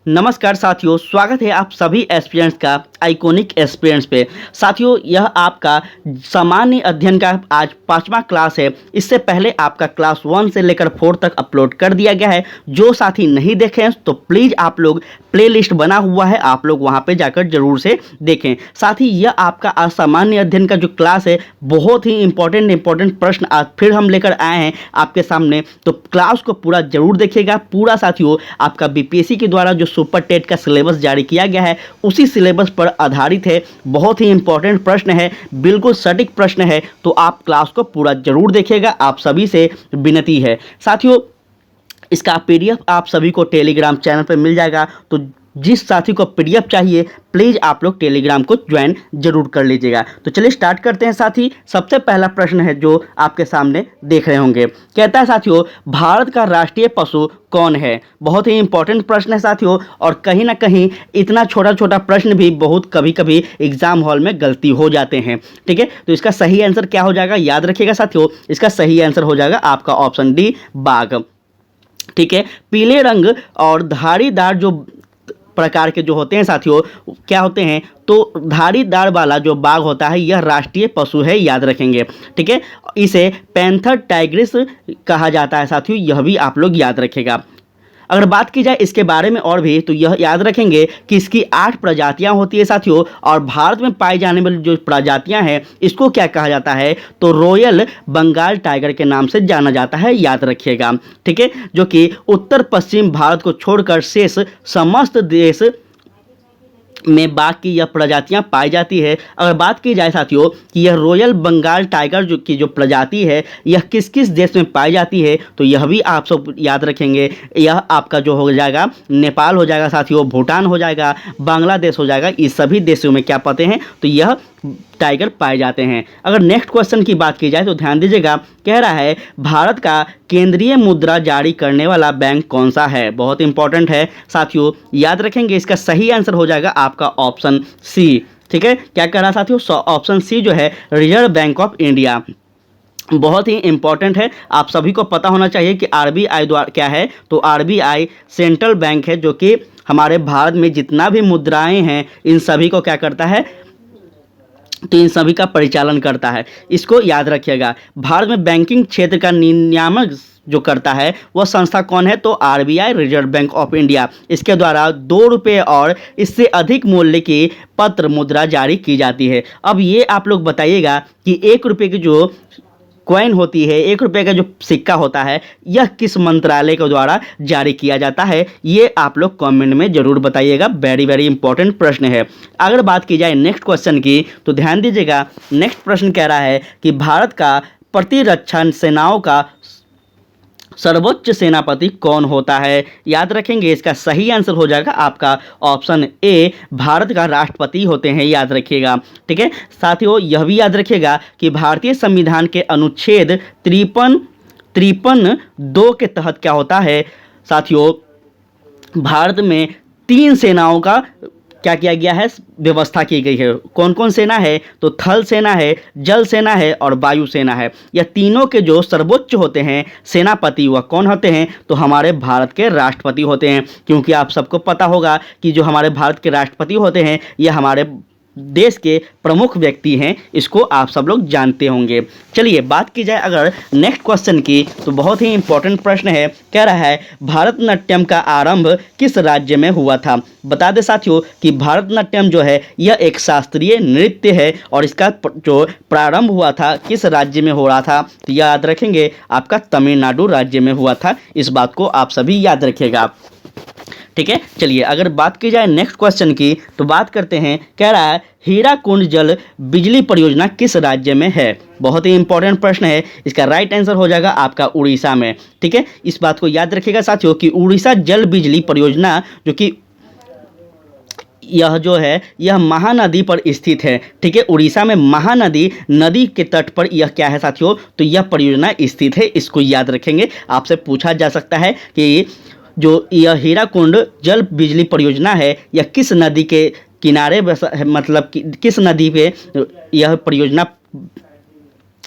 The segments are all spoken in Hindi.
नमस्कार साथियों, स्वागत है आप सभी एस्पिरेंट्स का आइकॉनिक एस्पिरेंट्स पे। साथियों, यह आपका सामान्य अध्ययन का आज 5वां क्लास है। इससे पहले आपका क्लास 1 से लेकर 4 तक अपलोड कर दिया गया है। जो साथी नहीं देखे हैं तो प्लीज़ आप लोग प्लेलिस्ट बना हुआ है, आप लोग वहां पे जाकर जरूर से देखें। साथ ही यह आपका आज सामान्य अध्ययन का जो क्लास है, बहुत ही इंपॉर्टेंट प्रश्न आज फिर हम लेकर आए हैं आपके सामने। तो क्लास को पूरा जरूर देखिएगा। पूरा साथियों आपका बीपीएससी के द्वारा जो सुपर टेट का सिलेबस जारी किया गया है उसी सिलेबस पर आधारित है। बहुत ही इंपॉर्टेंट प्रश्न है, बिल्कुल सटीक प्रश्न है, तो आप क्लास को पूरा जरूर देखिएगा, आप सभी से विनती है। साथियों, इसका पीडीएफ आप सभी को टेलीग्राम चैनल पर मिल जाएगा। तो जिस साथी को पीडीएफ चाहिए प्लीज़ आप लोग टेलीग्राम को ज्वाइन जरूर कर लीजिएगा। तो चलिए स्टार्ट करते हैं साथी। सबसे पहला प्रश्न है जो आपके सामने देख रहे होंगे, कहता है साथियों, भारत का राष्ट्रीय पशु कौन है। बहुत ही इंपॉर्टेंट प्रश्न है साथियों, और कहीं ना कहीं इतना छोटा छोटा प्रश्न भी बहुत कभी कभी एग्जाम हॉल में गलती हो जाते हैं। ठीक है, तो इसका सही आंसर क्या हो जाएगा, याद रखिएगा साथियों, इसका सही आंसर हो जाएगा आपका ऑप्शन डी, बाघ। ठीक है, पीले रंग और धारीदार जो प्रकार के जो होते हैं साथियों, क्या होते हैं, तो धारीदार वाला जो बाघ होता है यह राष्ट्रीय पशु है, याद रखेंगे। ठीक है, इसे पैंथर टाइग्रिस कहा जाता है साथियों, यह भी आप लोग याद रखेगा। अगर बात की जाए इसके बारे में और भी, तो यह याद रखेंगे कि इसकी 8 प्रजातियां होती है साथियों, और भारत में पाई जाने वाली जो प्रजातियां हैं इसको क्या कहा जाता है, तो रॉयल बंगाल टाइगर के नाम से जाना जाता है, याद रखिएगा। ठीक है, जो कि उत्तर पश्चिम भारत को छोड़कर शेष समस्त देश में बाघ की यह प्रजातियां पाई जाती है। अगर बात की जाए साथियों कि यह रॉयल बंगाल टाइगर जो प्रजाति है यह किस किस देश में पाई जाती है, तो यह भी आप सब याद रखेंगे। यह आपका जो हो जाएगा नेपाल हो जाएगा साथियों, भूटान हो जाएगा, बांग्लादेश हो जाएगा, इस सभी देशों में क्या पाते हैं, तो यह टाइगर पाए जाते हैं। अगर नेक्स्ट क्वेश्चन की बात की जाए तो ध्यान दीजिएगा, कह रहा है भारत का केंद्रीय मुद्रा जारी करने वाला बैंक कौन सा है। बहुत इंपॉर्टेंट है साथियों, याद रखेंगे। इसका सही आंसर हो जाएगा आपका ऑप्शन सी। ठीक है, क्या कह रहा साथियों, ऑप्शन सी जो है रिजर्व बैंक ऑफ इंडिया। बहुत ही इंपॉर्टेंट है, आप सभी को पता होना चाहिए कि आरबीआई द्वारा क्या है, तो आरबीआई सेंट्रल बैंक है जो कि हमारे भारत में जितना भी मुद्राएं हैं इन सभी को क्या करता है, तो इन सभी का परिचालन करता है। इसको याद रखिएगा। भारत में बैंकिंग क्षेत्र का नियामक जो करता है वह संस्था कौन है, तो RBI, reserve bank of India. इसके द्वारा 2 रुपये और इससे अधिक मूल्य की पत्र मुद्रा जारी की जाती है। अब ये आप लोग बताइएगा कि 1 रुपये की जो कॉइन होती है, 1 रुपये का जो सिक्का होता है, यह किस मंत्रालय के द्वारा जारी किया जाता है, ये आप लोग कमेंट में जरूर बताइएगा। वेरी इंपॉर्टेंट प्रश्न है। अगर बात की जाए नेक्स्ट क्वेश्चन की, तो ध्यान दीजिएगा। नेक्स्ट प्रश्न कह रहा है कि भारत का प्रतिरक्षा सेनाओं का सर्वोच्च सेनापति कौन होता है, याद रखेंगे। इसका सही आंसर हो जाएगा आपका ऑप्शन ए, भारत का राष्ट्रपति होते हैं, याद रखिएगा। ठीक है साथियों, यह भी याद रखिएगा कि भारतीय संविधान के अनुच्छेद 53(2) के तहत क्या होता है साथियों, भारत में 3 सेनाओं का क्या किया गया है, व्यवस्था की गई है। कौन कौन सेना है, तो थल सेना है, जल सेना है और वायु सेना है। यह तीनों के जो सर्वोच्च होते हैं सेनापति वह कौन होते हैं, तो हमारे भारत के राष्ट्रपति होते हैं। क्योंकि आप सबको पता होगा कि जो हमारे भारत के राष्ट्रपति होते हैं यह हमारे देश के प्रमुख व्यक्ति हैं, इसको आप सब लोग जानते होंगे। चलिए बात की जाए अगर नेक्स्ट क्वेश्चन की, तो बहुत ही इंपॉर्टेंट प्रश्न है। कह रहा है भारतनाट्यम का आरंभ किस राज्य में हुआ था। बता दें साथियों कि भारतनाट्यम जो है यह एक शास्त्रीय नृत्य है, और इसका जो प्रारंभ हुआ था किस राज्य में हो रहा था, तो याद रखेंगे आपका तमिलनाडु राज्य में हुआ था। इस बात को आप सभी याद रखिएगा। ठीक है, चलिए अगर बात की जाए नेक्स्ट क्वेश्चन की, तो बात करते हैं। कह रहा है हीराकुंड जल बिजली परियोजना किस राज्य में है। बहुत ही इंपॉर्टेंट प्रश्न है। इसका राइट आंसर हो जाएगा आपका उड़ीसा में। ठीक है, इस बात को याद रखिएगा साथियों कि उड़ीसा जल बिजली परियोजना जो कि यह जो है यह महानदी पर स्थित है। ठीक है, उड़ीसा में महानदी नदी के तट पर यह क्या है साथियों, तो यह परियोजना स्थित है। इसको याद रखेंगे। आपसे पूछा जा सकता है कि जो यह हीराकुंड जल बिजली परियोजना है यह किस नदी के किनारे, मतलब किस नदी पे यह परियोजना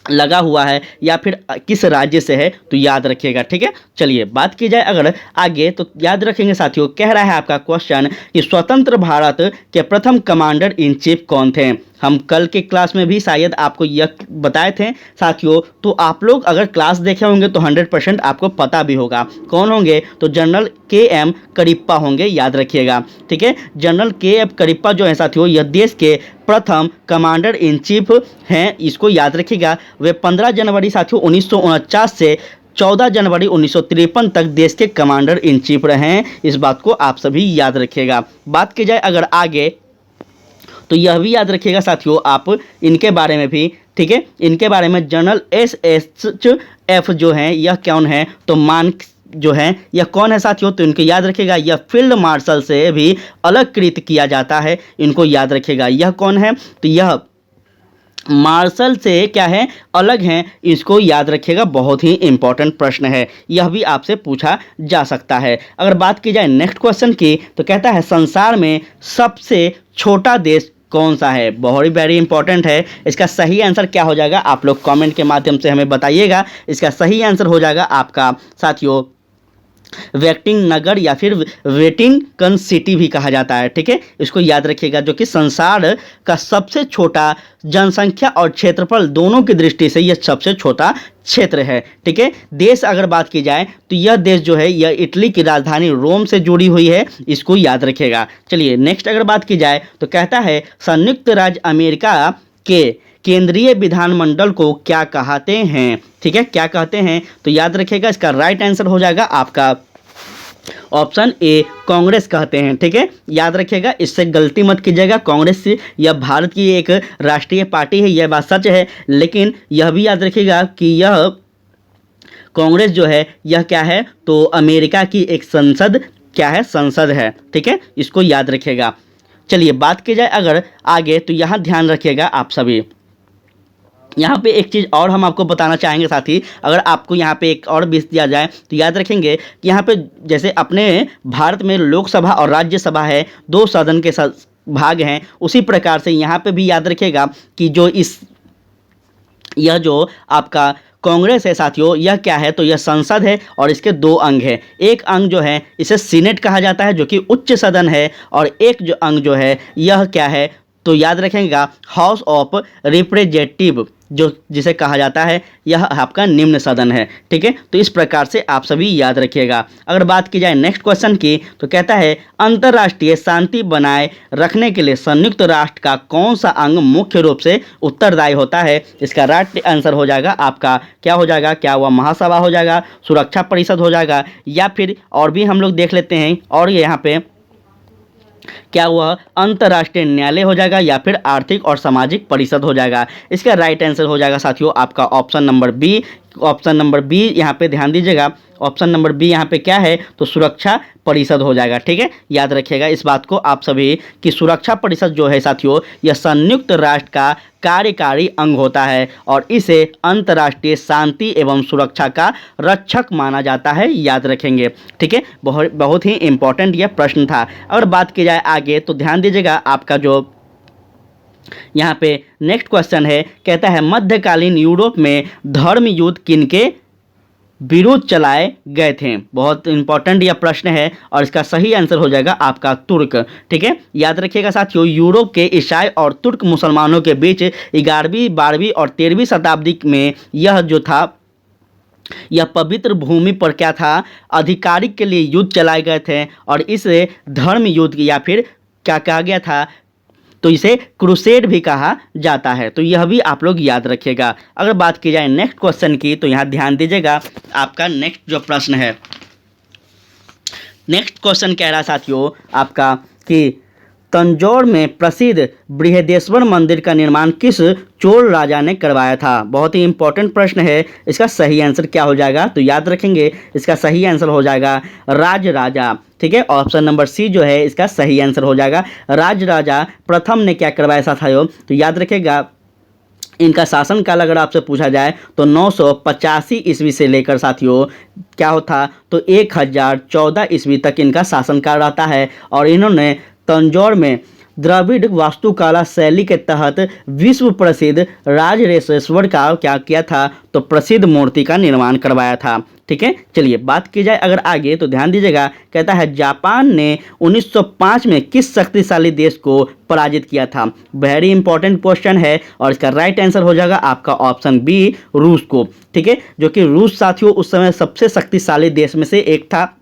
लगा हुआ है या फिर किस राज्य से है, तो याद रखिएगा। ठीक है, चलिए बात की जाए अगर आगे, तो याद रखेंगे साथियों, कह रहा है आपका क्वेश्चन कि स्वतंत्र भारत के प्रथम कमांडर इन चीफ कौन थे। हम कल के क्लास में भी शायद आपको यह बताए थे साथियों, तो आप लोग अगर क्लास देखे होंगे तो 100% आपको पता भी होगा कौन होंगे। तो जनरल के.एम. करिप्पा होंगे, याद रखिएगा। ठीक है, जनरल के.एम. करिप्पा जो है साथियों, यह देश के प्रथम कमांडर इन चीफ हैं, इसको याद रखिएगा। वे 15 जनवरी साथियों 1949 से 14 जनवरी 1953 तक देश के कमांडर इन चीफ रहे हैं। इस बात को आप सभी याद रखिएगा। बात की जाए अगर आगे, तो यह भी याद रखिएगा साथियों आप इनके बारे में भी। ठीक है, इनके बारे में जनरल एस.एच.एफ. जो हैं यह कौन है, तो मान जो है यह कौन है साथियों, तो इनको याद रखिएगा। यह फील्ड मार्शल से भी अलग कृत किया जाता है, इनको याद रखिएगा। यह कौन है, तो यह मार्शल से क्या है, अलग हैं, इसको याद रखिएगा। बहुत ही इंपॉर्टेंट प्रश्न है, यह भी आपसे पूछा जा सकता है। अगर बात की जाए नेक्स्ट क्वेश्चन की, तो कहता है संसार में सबसे छोटा देश कौन सा है। बहुत ही वेरी इंपॉर्टेंट है। इसका सही आंसर क्या हो जाएगा, आप लोग कमेंट के माध्यम से हमें बताइएगा। इसका सही आंसर हो जाएगा आपका साथियों वेटिंग नगर या फिर वेटिंगटन सिटी भी कहा जाता है। ठीक है, इसको याद रखिएगा, जो कि संसार का सबसे छोटा जनसंख्या और क्षेत्रफल दोनों की दृष्टि से यह सबसे छोटा क्षेत्र है। ठीक है, देश अगर बात की जाए तो यह देश जो है यह इटली की राजधानी रोम से जुड़ी हुई है, इसको याद रखिएगा। चलिए नेक्स्ट अगर बात की जाए, तो कहता है संयुक्त राज्य अमेरिका के केंद्रीय विधानमंडल को क्या कहते हैं। ठीक है, क्या कहते हैं, तो याद रखिएगा। इसका राइट आंसर हो जाएगा आपका ऑप्शन ए, कांग्रेस कहते हैं। ठीक है, याद रखिएगा, इससे गलती मत कीजिएगा। कांग्रेस यह भारत की एक राष्ट्रीय पार्टी है, यह बात सच है, लेकिन यह भी याद रखिएगा कि यह कांग्रेस जो है यह क्या है, तो अमेरिका की एक संसद क्या है, संसद है। ठीक है, इसको याद रखिएगा। चलिए बात की जाए अगर आगे, तो यहाँ ध्यान रखिएगा आप सभी। यहाँ पे एक चीज़ और हम आपको बताना चाहेंगे साथी, अगर आपको यहाँ पे एक और बीस दिया जाए तो याद रखेंगे कि यहाँ पे जैसे अपने भारत में लोकसभा और राज्यसभा है, दो सदन के भाग हैं, उसी प्रकार से यहाँ पे भी याद रखिएगा कि यह जो आपका कांग्रेस है साथियों, यह क्या है, तो यह संसद है और इसके दो अंग हैं। एक अंग जो है इसे सीनेट कहा जाता है, जो कि उच्च सदन है, और एक जो अंग जो है यह क्या है, तो याद रखेंगे हाउस ऑफ रिप्रेजेंटेटिव, जो जिसे कहा जाता है यह आपका निम्न सदन है। ठीक है, तो इस प्रकार से आप सभी याद रखिएगा। अगर बात की जाए नेक्स्ट क्वेश्चन की, तो कहता है अंतर्राष्ट्रीय शांति बनाए रखने के लिए संयुक्त राष्ट्र का कौन सा अंग मुख्य रूप से उत्तरदायी होता है। इसका राइट आंसर हो जाएगा आपका क्या हो जाएगा, क्या हुआ, महासभा हो जाएगा, सुरक्षा परिषद हो जाएगा, या फिर और भी हम लोग देख लेते हैं। और यहाँ पे क्या हुआ, अंतर्राष्ट्रीय न्यायालय हो जाएगा, या फिर आर्थिक और सामाजिक परिषद हो जाएगा। इसका राइट आंसर हो जाएगा साथियों आपका option number B. Option number B यहाँ पे ध्यान दीजिएगा, ऑप्शन नंबर बी यहाँ पे क्या है, तो सुरक्षा परिषद हो जाएगा। ठीक है, याद रखिएगा इस बात को आप सभी कि सुरक्षा परिषद जो है साथियों, यह संयुक्त राष्ट्र का कार्यकारी अंग होता है और इसे अंतर्राष्ट्रीय शांति एवं सुरक्षा का रक्षक माना जाता है, याद रखेंगे। ठीक है, बहुत ही इंपॉर्टेंट यह प्रश्न था। अगर बात की जाए आगे, तो ध्यान दीजिएगा आपका जो यहाँ पे नेक्स्ट क्वेश्चन है, कहता है मध्यकालीन यूरोप में धर्म युद्ध किनके विरुद्ध चलाए गए थे। बहुत इंपॉर्टेंट यह प्रश्न है और इसका सही आंसर हो जाएगा आपका तुर्क। ठीक है, याद रखिएगा साथियों, यूरोप के ईसाई और तुर्क मुसलमानों के बीच 11वीं 12वीं और 13वीं शताब्दी में यह जो था, यह पवित्र भूमि पर क्या था, आधिकारिक के लिए युद्ध चलाए गए थे, और इसे धर्म युद्ध या फिर क्या कहा गया था, तो इसे क्रूसेड भी कहा जाता है। तो यह भी आप लोग याद रखिएगा। अगर बात की जाए नेक्स्ट क्वेश्चन की, तो यहाँ ध्यान दीजिएगा आपका नेक्स्ट जो प्रश्न है, नेक्स्ट क्वेश्चन कह रहा साथियों आपका कि तंजौर में प्रसिद्ध बृहदेश्वर मंदिर का निर्माण किस चोल राजा ने करवाया था। बहुत ही इंपॉर्टेंट प्रश्न है, इसका सही आंसर क्या हो जाएगा, तो याद रखेंगे इसका सही आंसर हो जाएगा राज राजा। ठीक है, ऑप्शन नंबर सी जो है इसका सही आंसर हो जाएगा राज राजा प्रथम ने क्या करवाया था, तो याद रखेगा इनका शासनकाल अगर आपसे पूछा जाए तो 985 ईस्वी से लेकर साथियों क्या होता, तो 1014 ईस्वी तक इनका शासनकाल रहता है, और इन्होंने तंजौर में द्रविड़ वास्तुकला शैली के तहत विश्व प्रसिद्ध राजराजेश्वर का क्या किया था, तो प्रसिद्ध मूर्ति का निर्माण करवाया था। ठीक है, चलिए बात की जाए अगर आगे तो ध्यान दीजिएगा, कहता है जापान ने 1905 में किस शक्तिशाली देश को पराजित किया था। वेरी इंपॉर्टेंट क्वेश्चन है और इसका राइट आंसर हो जाएगा आपका ऑप्शन बी, रूस को। ठीक है, जो कि रूस साथियों उस समय सबसे शक्तिशाली देश में से एक था।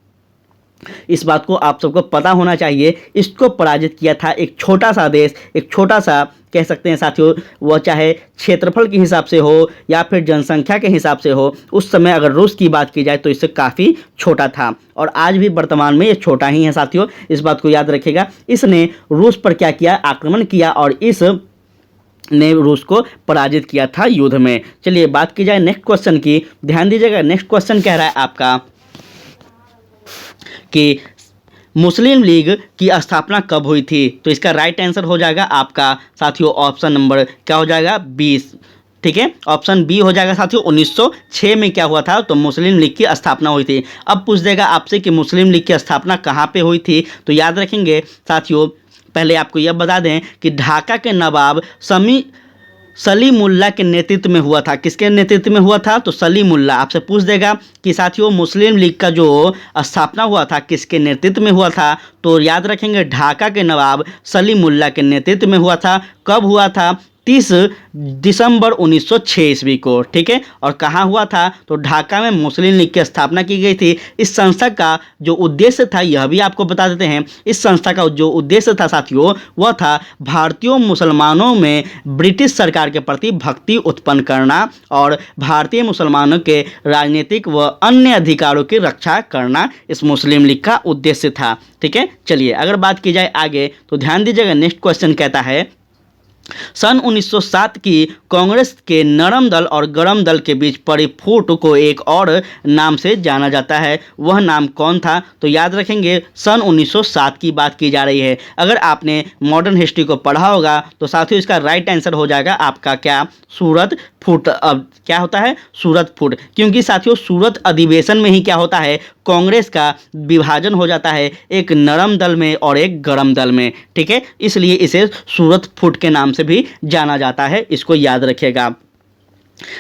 इस बात को आप सबको पता होना चाहिए। इसको पराजित किया था एक छोटा सा देश, एक छोटा सा कह सकते हैं साथियों, वह चाहे क्षेत्रफल के हिसाब से हो या फिर जनसंख्या के हिसाब से हो, उस समय अगर रूस की बात की जाए तो इससे काफ़ी छोटा था और आज भी वर्तमान में ये छोटा ही है साथियों, इस बात को याद रखिएगा। इसने रूस पर क्या किया, आक्रमण किया और इस ने रूस को पराजित किया था युद्ध में। चलिए बात की जाए नेक्स्ट क्वेश्चन की, ध्यान दीजिएगा। नेक्स्ट क्वेश्चन कह रहा है आपका कि मुस्लिम लीग की स्थापना कब हुई थी, तो इसका राइट आंसर हो जाएगा आपका साथियों ऑप्शन नंबर क्या हो जाएगा 20। ठीक है, ऑप्शन बी हो जाएगा साथियों। 1906 में क्या हुआ था, तो मुस्लिम लीग की स्थापना हुई थी। अब पूछ देगा आपसे कि मुस्लिम लीग की स्थापना कहाँ पे हुई थी, तो याद रखेंगे साथियों, पहले आपको यह बता दें कि ढाका के नवाब सलीमुल्लाह के नेतृत्व में हुआ था। किसके नेतृत्व में हुआ था, तो सलीमुल्लाह। आपसे पूछ देगा कि साथियों मुस्लिम लीग का जो स्थापना हुआ था किसके नेतृत्व में हुआ था, तो याद रखेंगे ढाका के नवाब सलीमुल्लाह के नेतृत्व में हुआ था। कब हुआ था, 30 दिसंबर 1906 ईस्वी को। ठीक है, और कहाँ हुआ था, तो ढाका में मुस्लिम लीग की स्थापना की गई थी। इस संस्था का जो उद्देश्य था यह भी आपको बता देते हैं। इस संस्था का जो उद्देश्य था साथियों वह था भारतीय मुसलमानों में ब्रिटिश सरकार के प्रति भक्ति उत्पन्न करना और भारतीय मुसलमानों के राजनीतिक व अन्य अधिकारों की रक्षा करना इस मुस्लिम लीग का उद्देश्य था। ठीक है, चलिए अगर बात की जाए आगे तो ध्यान दीजिएगा। नेक्स्ट क्वेश्चन कहता है सन 1907 की कांग्रेस के नरम दल और गरम दल के बीच पड़ी फूट को एक और नाम से जाना जाता है, वह नाम कौन था, तो याद रखेंगे सन 1907 की बात की जा रही है। अगर आपने मॉडर्न हिस्ट्री को पढ़ा होगा तो साथियों इसका राइट आंसर हो जाएगा आपका क्या, सूरत फूट। अब क्या होता है, सूरत फूट, क्योंकि साथियों सूरत अधिवेशन में ही क्या होता है, कांग्रेस का विभाजन हो जाता है एक नरम दल में और एक गरम दल में। ठीक है, इसलिए इसे सूरत फूट के नाम से भी जाना जाता है, इसको याद रखिएगा।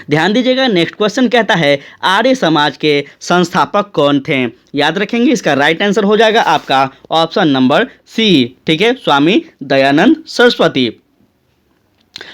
ध्यान दीजिएगा। नेक्स्ट क्वेश्चन कहता है आर्य समाज के संस्थापक कौन थे, याद रखेंगे इसका राइट आंसर हो जाएगा आपका ऑप्शन नंबर सी। ठीक है, स्वामी दयानंद सरस्वती।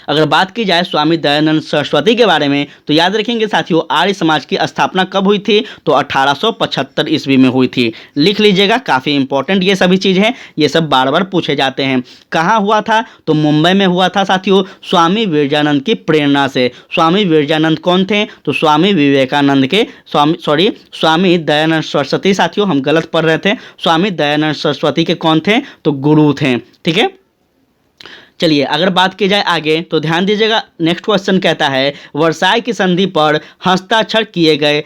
अगर बात की जाए स्वामी दयानंद सरस्वती के बारे में तो याद रखेंगे साथियों आर्य समाज की स्थापना कब हुई थी, तो 1875 ईस्वी में हुई थी। लिख लीजिएगा, काफ़ी इंपॉर्टेंट ये सभी चीज़ हैं, ये सब बार बार पूछे जाते हैं। कहाँ हुआ था, तो मुंबई में हुआ था साथियों, स्वामी विवेकानंद की प्रेरणा से। स्वामी विवेकानंद कौन थे, तो स्वामी विवेकानंद के स्वामी दयानंद सरस्वती, साथियों हम गलत पढ़ रहे थे, स्वामी दयानंद सरस्वती के कौन थे, तो गुरु थे। ठीक है, चलिए अगर बात की जाए आगे तो ध्यान दीजिएगा। नेक्स्ट क्वेश्चन कहता है वर्साई की संधि पर हस्ताक्षर किए गए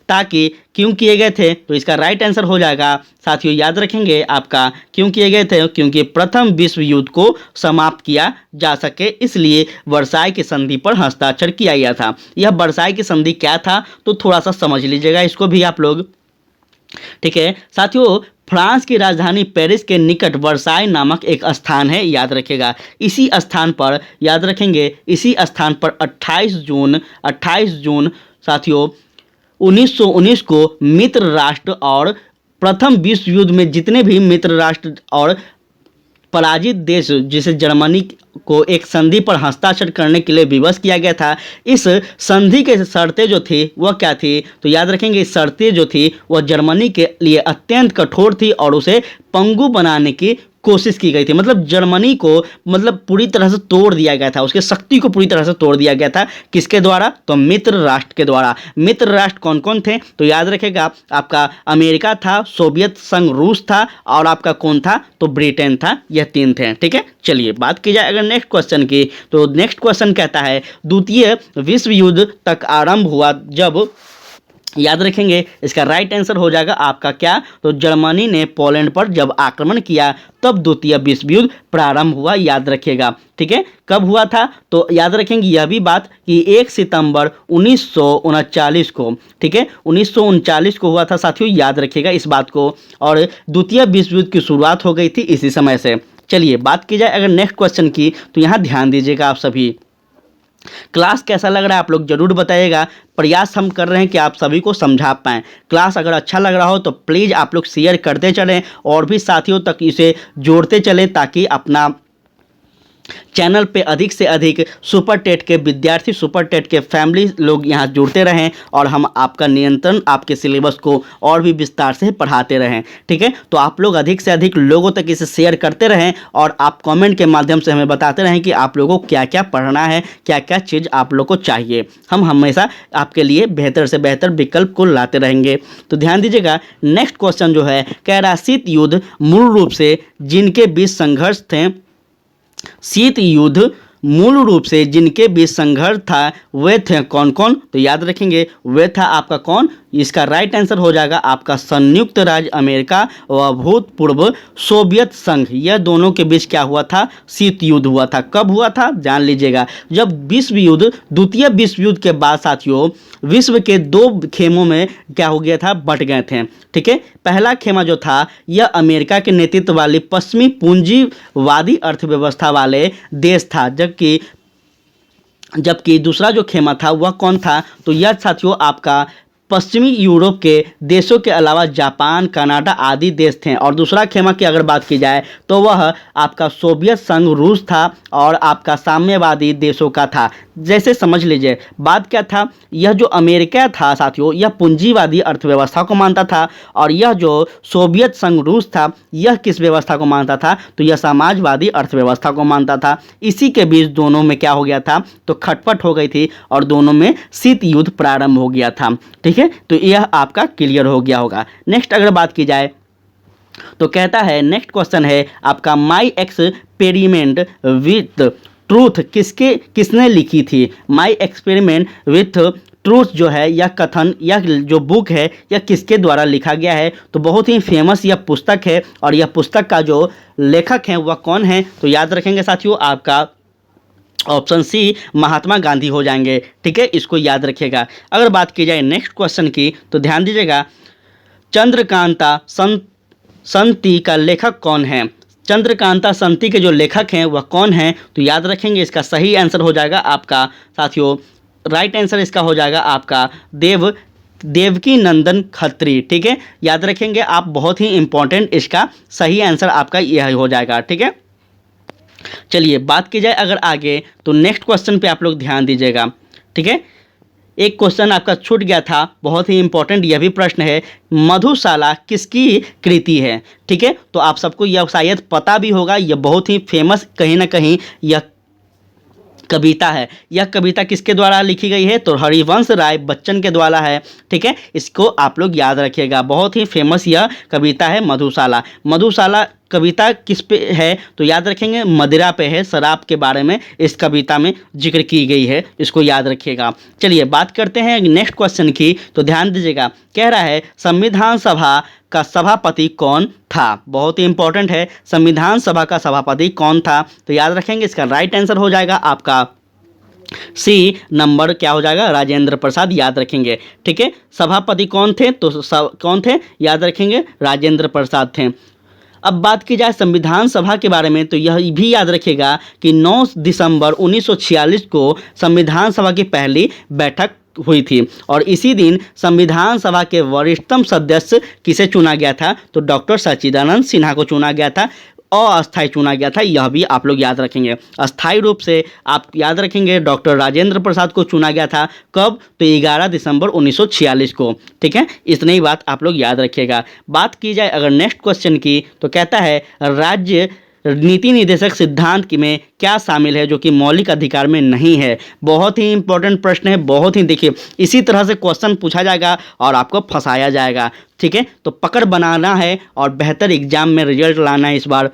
ताकि क्यों किए गए थे, तो इसका राइट आंसर हो जाएगा साथियों, याद रखेंगे आपका क्यों किए गए थे, क्योंकि प्रथम विश्व युद्ध को समाप्त किया जा सके, इसलिए वर्साई की संधि पर हस्ताक्षर किया गया था। यह वर्साई की संधि क्या था, तो थोड़ा सा समझ लीजिएगा इसको भी आप लोग। ठीक है साथियों, फ्रांस की राजधानी पेरिस के निकट वर्साई नामक एक स्थान है, याद रखिएगा। इसी स्थान पर याद रखेंगे, इसी स्थान पर 28 जून साथियों 1919 को मित्र राष्ट्र और प्रथम विश्व युद्ध में जितने भी मित्र राष्ट्र और पराजित देश जिसे जर्मनी को एक संधि पर हस्ताक्षर करने के लिए विवश किया गया था। इस संधि के शर्तें जो थी वह क्या थी, तो याद रखेंगे शर्तें जो थी वह जर्मनी के लिए अत्यंत कठोर थी और उसे पंगु बनाने की कोशिश की गई थी। मतलब जर्मनी को पूरी तरह से तोड़ दिया गया था, उसके शक्ति को पूरी तरह से तोड़ दिया गया था। किसके द्वारा, तो मित्र राष्ट्र के द्वारा। मित्र राष्ट्र कौन कौन थे, तो याद रखेगा आपका अमेरिका था, सोवियत संघ रूस था और आपका कौन था, तो ब्रिटेन था। यह 3 थे। ठीक है, चलिए बात की जाए अगर नेक्स्ट क्वेश्चन की, तो नेक्स्ट क्वेश्चन कहता है द्वितीय विश्व युद्ध तक आरंभ हुआ जब, याद रखेंगे इसका राइट आंसर हो जाएगा आपका क्या, तो जर्मनी ने पोलैंड पर जब आक्रमण किया तब द्वितीय विश्व युद्ध प्रारंभ हुआ, याद रखिएगा। ठीक है, कब हुआ था, तो याद रखेंगे यह भी बात कि 1 सितंबर 1939 को, ठीक है 1939 को हुआ था साथियों, याद रखिएगा इस बात को। और द्वितीय विश्व युद्ध की शुरुआत हो गई थी इसी समय से। चलिए बात की जाए अगर नेक्स्ट क्वेश्चन की, तो यहाँ ध्यान दीजिएगा आप सभी। क्लास कैसा लग रहा है आप लोग जरूर बताइएगा। प्रयास हम कर रहे हैं कि आप सभी को समझा पाएँ। क्लास अगर अच्छा लग रहा हो तो प्लीज़ आप लोग शेयर करते चलें और भी साथियों तक इसे जोड़ते चलें, ताकि अपना चैनल पे अधिक से अधिक सुपर टेट के विद्यार्थी, सुपर टेट के फैमिली लोग यहाँ जुड़ते रहें और हम आपका नियंत्रण, आपके सिलेबस को और भी विस्तार से पढ़ाते रहें। ठीक है, तो आप लोग अधिक से अधिक लोगों तक इसे शेयर करते रहें और आप कमेंट के माध्यम से हमें बताते रहें कि आप लोगों को क्या क्या पढ़ना है, क्या क्या चीज़ आप लोग को चाहिए। हम हमेशा आपके लिए बेहतर से बेहतर विकल्प को लाते रहेंगे। तो ध्यान दीजिएगा, नेक्स्ट क्वेश्चन जो है, कह रहा शीत युद्ध मूल रूप से जिनके बीच संघर्ष थे, शीत युद्ध मूल रूप से जिनके बीच संघर्ष था वे थे कौन कौन? तो याद रखेंगे, वे था आपका कौन? इसका राइट आंसर हो जाएगा आपका संयुक्त राज्य अमेरिका व भूतपूर्व सोवियत संघ। यह दोनों के बीच क्या हुआ था? शीत युद्ध हुआ था। कब हुआ था जान लीजिएगा, जब विश्व युद्ध, द्वितीय विश्व युद्ध के बाद साथियों विश्व के दो खेमों में क्या हो गया था? बट गए थे। ठीक है, पहला खेमा जो था यह अमेरिका के नेतृत्व वाली पश्चिमी पूंजीवादी अर्थव्यवस्था वाले देश था, जबकि दूसरा जो खेमा था वह कौन था? तो यह साथियों आपका पश्चिमी यूरोप के देशों के अलावा जापान, कनाडा आदि देश थे। और दूसरा खेमा की अगर बात की जाए तो वह आपका सोवियत संघ, रूस था और आपका साम्यवादी देशों का था। जैसे समझ लीजिए बात क्या था, यह जो अमेरिका था साथियों यह पूंजीवादी अर्थव्यवस्था को मानता था और यह जो सोवियत संघ रूस था यह किस व्यवस्था को मानता था? तो यह समाजवादी अर्थव्यवस्था को मानता था। इसी के बीच दोनों में क्या हो गया था? तो खटपट हो गई थी और दोनों में शीत युद्ध प्रारंभ हो गया था। ठीक है, तो यह आपका क्लियर हो गया होगा। नेक्स्ट अगर बात की जाए तो कहता है, नेक्स्ट क्वेश्चन है आपका, माई एक्सपेरिमेंट विथ ट्रूथ किसने लिखी थी? माई एक्सपेरिमेंट विथ ट्रूथ जो है यह कथन, यह जो बुक है यह किसके द्वारा लिखा गया है? तो बहुत ही फेमस यह पुस्तक है और यह पुस्तक का जो लेखक है वह कौन है? तो याद रखेंगे साथियों, आपका ऑप्शन सी महात्मा गांधी हो जाएंगे। ठीक है, इसको याद रखिएगा। अगर बात की जाए नेक्स्ट क्वेश्चन की तो ध्यान दीजिएगा, चंद्रकांता संति का लेखक कौन है? चंद्रकांता संति के जो लेखक हैं वह कौन हैं? तो याद रखेंगे, इसका सही आंसर हो जाएगा आपका साथियों, राइट आंसर इसका हो जाएगा आपका देवकी नंदन खत्री। ठीक है, याद रखेंगे आप, बहुत ही इंपॉर्टेंट, इसका सही आंसर आपका यह हो जाएगा। ठीक है, चलिए बात की जाए अगर आगे तो नेक्स्ट क्वेश्चन पे आप लोग ध्यान दीजिएगा। ठीक है, एक क्वेश्चन आपका छूट गया था, बहुत ही इंपॉर्टेंट यह भी प्रश्न है, मधुशाला किसकी कृति है? ठीक है, तो आप सबको यह शायद पता भी होगा, यह बहुत ही फेमस कहीं ना कहीं यह कविता है। यह कविता किसके द्वारा लिखी गई है? तो हरिवंश राय बच्चन के द्वारा है। ठीक है, इसको आप लोग याद रखिएगा, बहुत ही फेमस यह कविता है मधुशाला। मधुशाला कविता किस पे है? तो याद रखेंगे मदिरा पे है, शराब के बारे में इस कविता में जिक्र की गई है, इसको याद रखिएगा। चलिए बात करते हैं नेक्स्ट क्वेश्चन की, तो ध्यान दीजिएगा, कह रहा है संविधान सभा का सभापति कौन था? बहुत ही इंपॉर्टेंट है, संविधान सभा का सभापति कौन था? तो याद रखेंगे, इसका राइट आंसर हो जाएगा आपका सी नंबर, क्या हो जाएगा? राजेंद्र प्रसाद। याद रखेंगे। ठीक है, सभापति कौन थे? तो कौन थे? याद रखेंगे राजेंद्र प्रसाद थे। अब बात की जाए संविधान सभा के बारे में तो यह भी याद रखिएगा कि 9 दिसंबर 1946 को संविधान सभा की पहली बैठक हुई थी और इसी दिन संविधान सभा के वरिष्ठतम सदस्य किसे चुना गया था? तो डॉक्टर सच्चिदानंद सिन्हा को चुना गया था। अस्थायी चुना गया था, यह भी आप लोग याद रखेंगे। अस्थायी रूप से आप याद रखेंगे डॉक्टर राजेंद्र प्रसाद को चुना गया था। कब? तो 11 दिसंबर 1946 को। ठीक है, इतनी ही बात आप लोग याद रखिएगा। बात की जाए अगर नेक्स्ट क्वेश्चन की तो कहता है राज्य नीति निर्देशक सिद्धांत में क्या शामिल है जो कि मौलिक अधिकार में नहीं है? बहुत ही इंपॉर्टेंट प्रश्न है, बहुत ही, देखिए इसी तरह से क्वेश्चन पूछा जाएगा और आपको फंसाया जाएगा। ठीक है, तो पकड़ बनाना है और बेहतर एग्जाम में रिजल्ट लाना है इस बार।